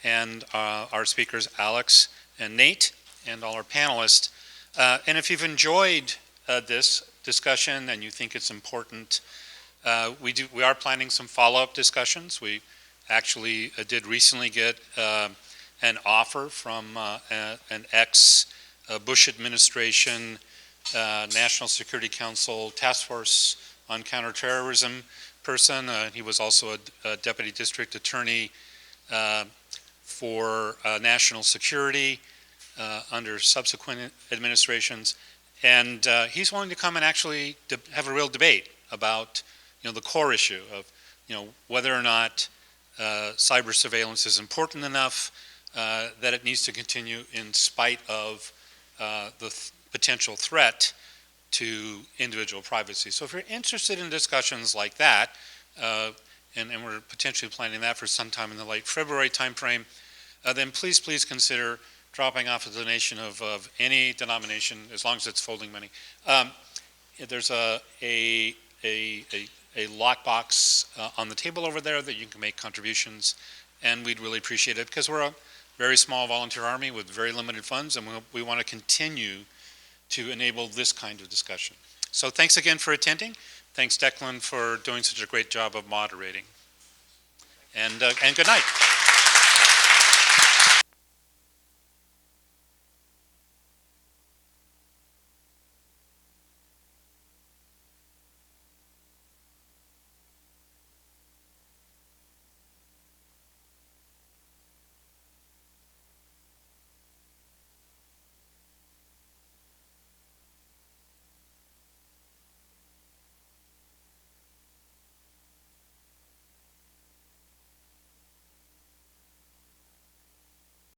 A: and our speakers, Alex and Nate, and all our panelists. And if you've enjoyed this discussion and you think it's important, we are planning some follow-up discussions. We actually did recently get an offer from an ex-Bush administration National Security Council Task Force on Counterterrorism person. He was also a deputy district attorney for national security under subsequent administrations. And he's willing to come and actually have a real debate about, the core issue of, whether or not cyber surveillance is important enough that it needs to continue in spite of the potential threat to individual privacy. So if you're interested in discussions like that, and we're potentially planning that for sometime in the late February timeframe, then please consider dropping off a donation of any denomination, as long as it's folding money. There's a lockbox on the table over there that you can make contributions, and we'd really appreciate it, because we're a very small volunteer army with very limited funds, and we want to continue to enable this kind of discussion. So thanks again for attending. Thanks, Declan, for doing such a great job of moderating. And good night.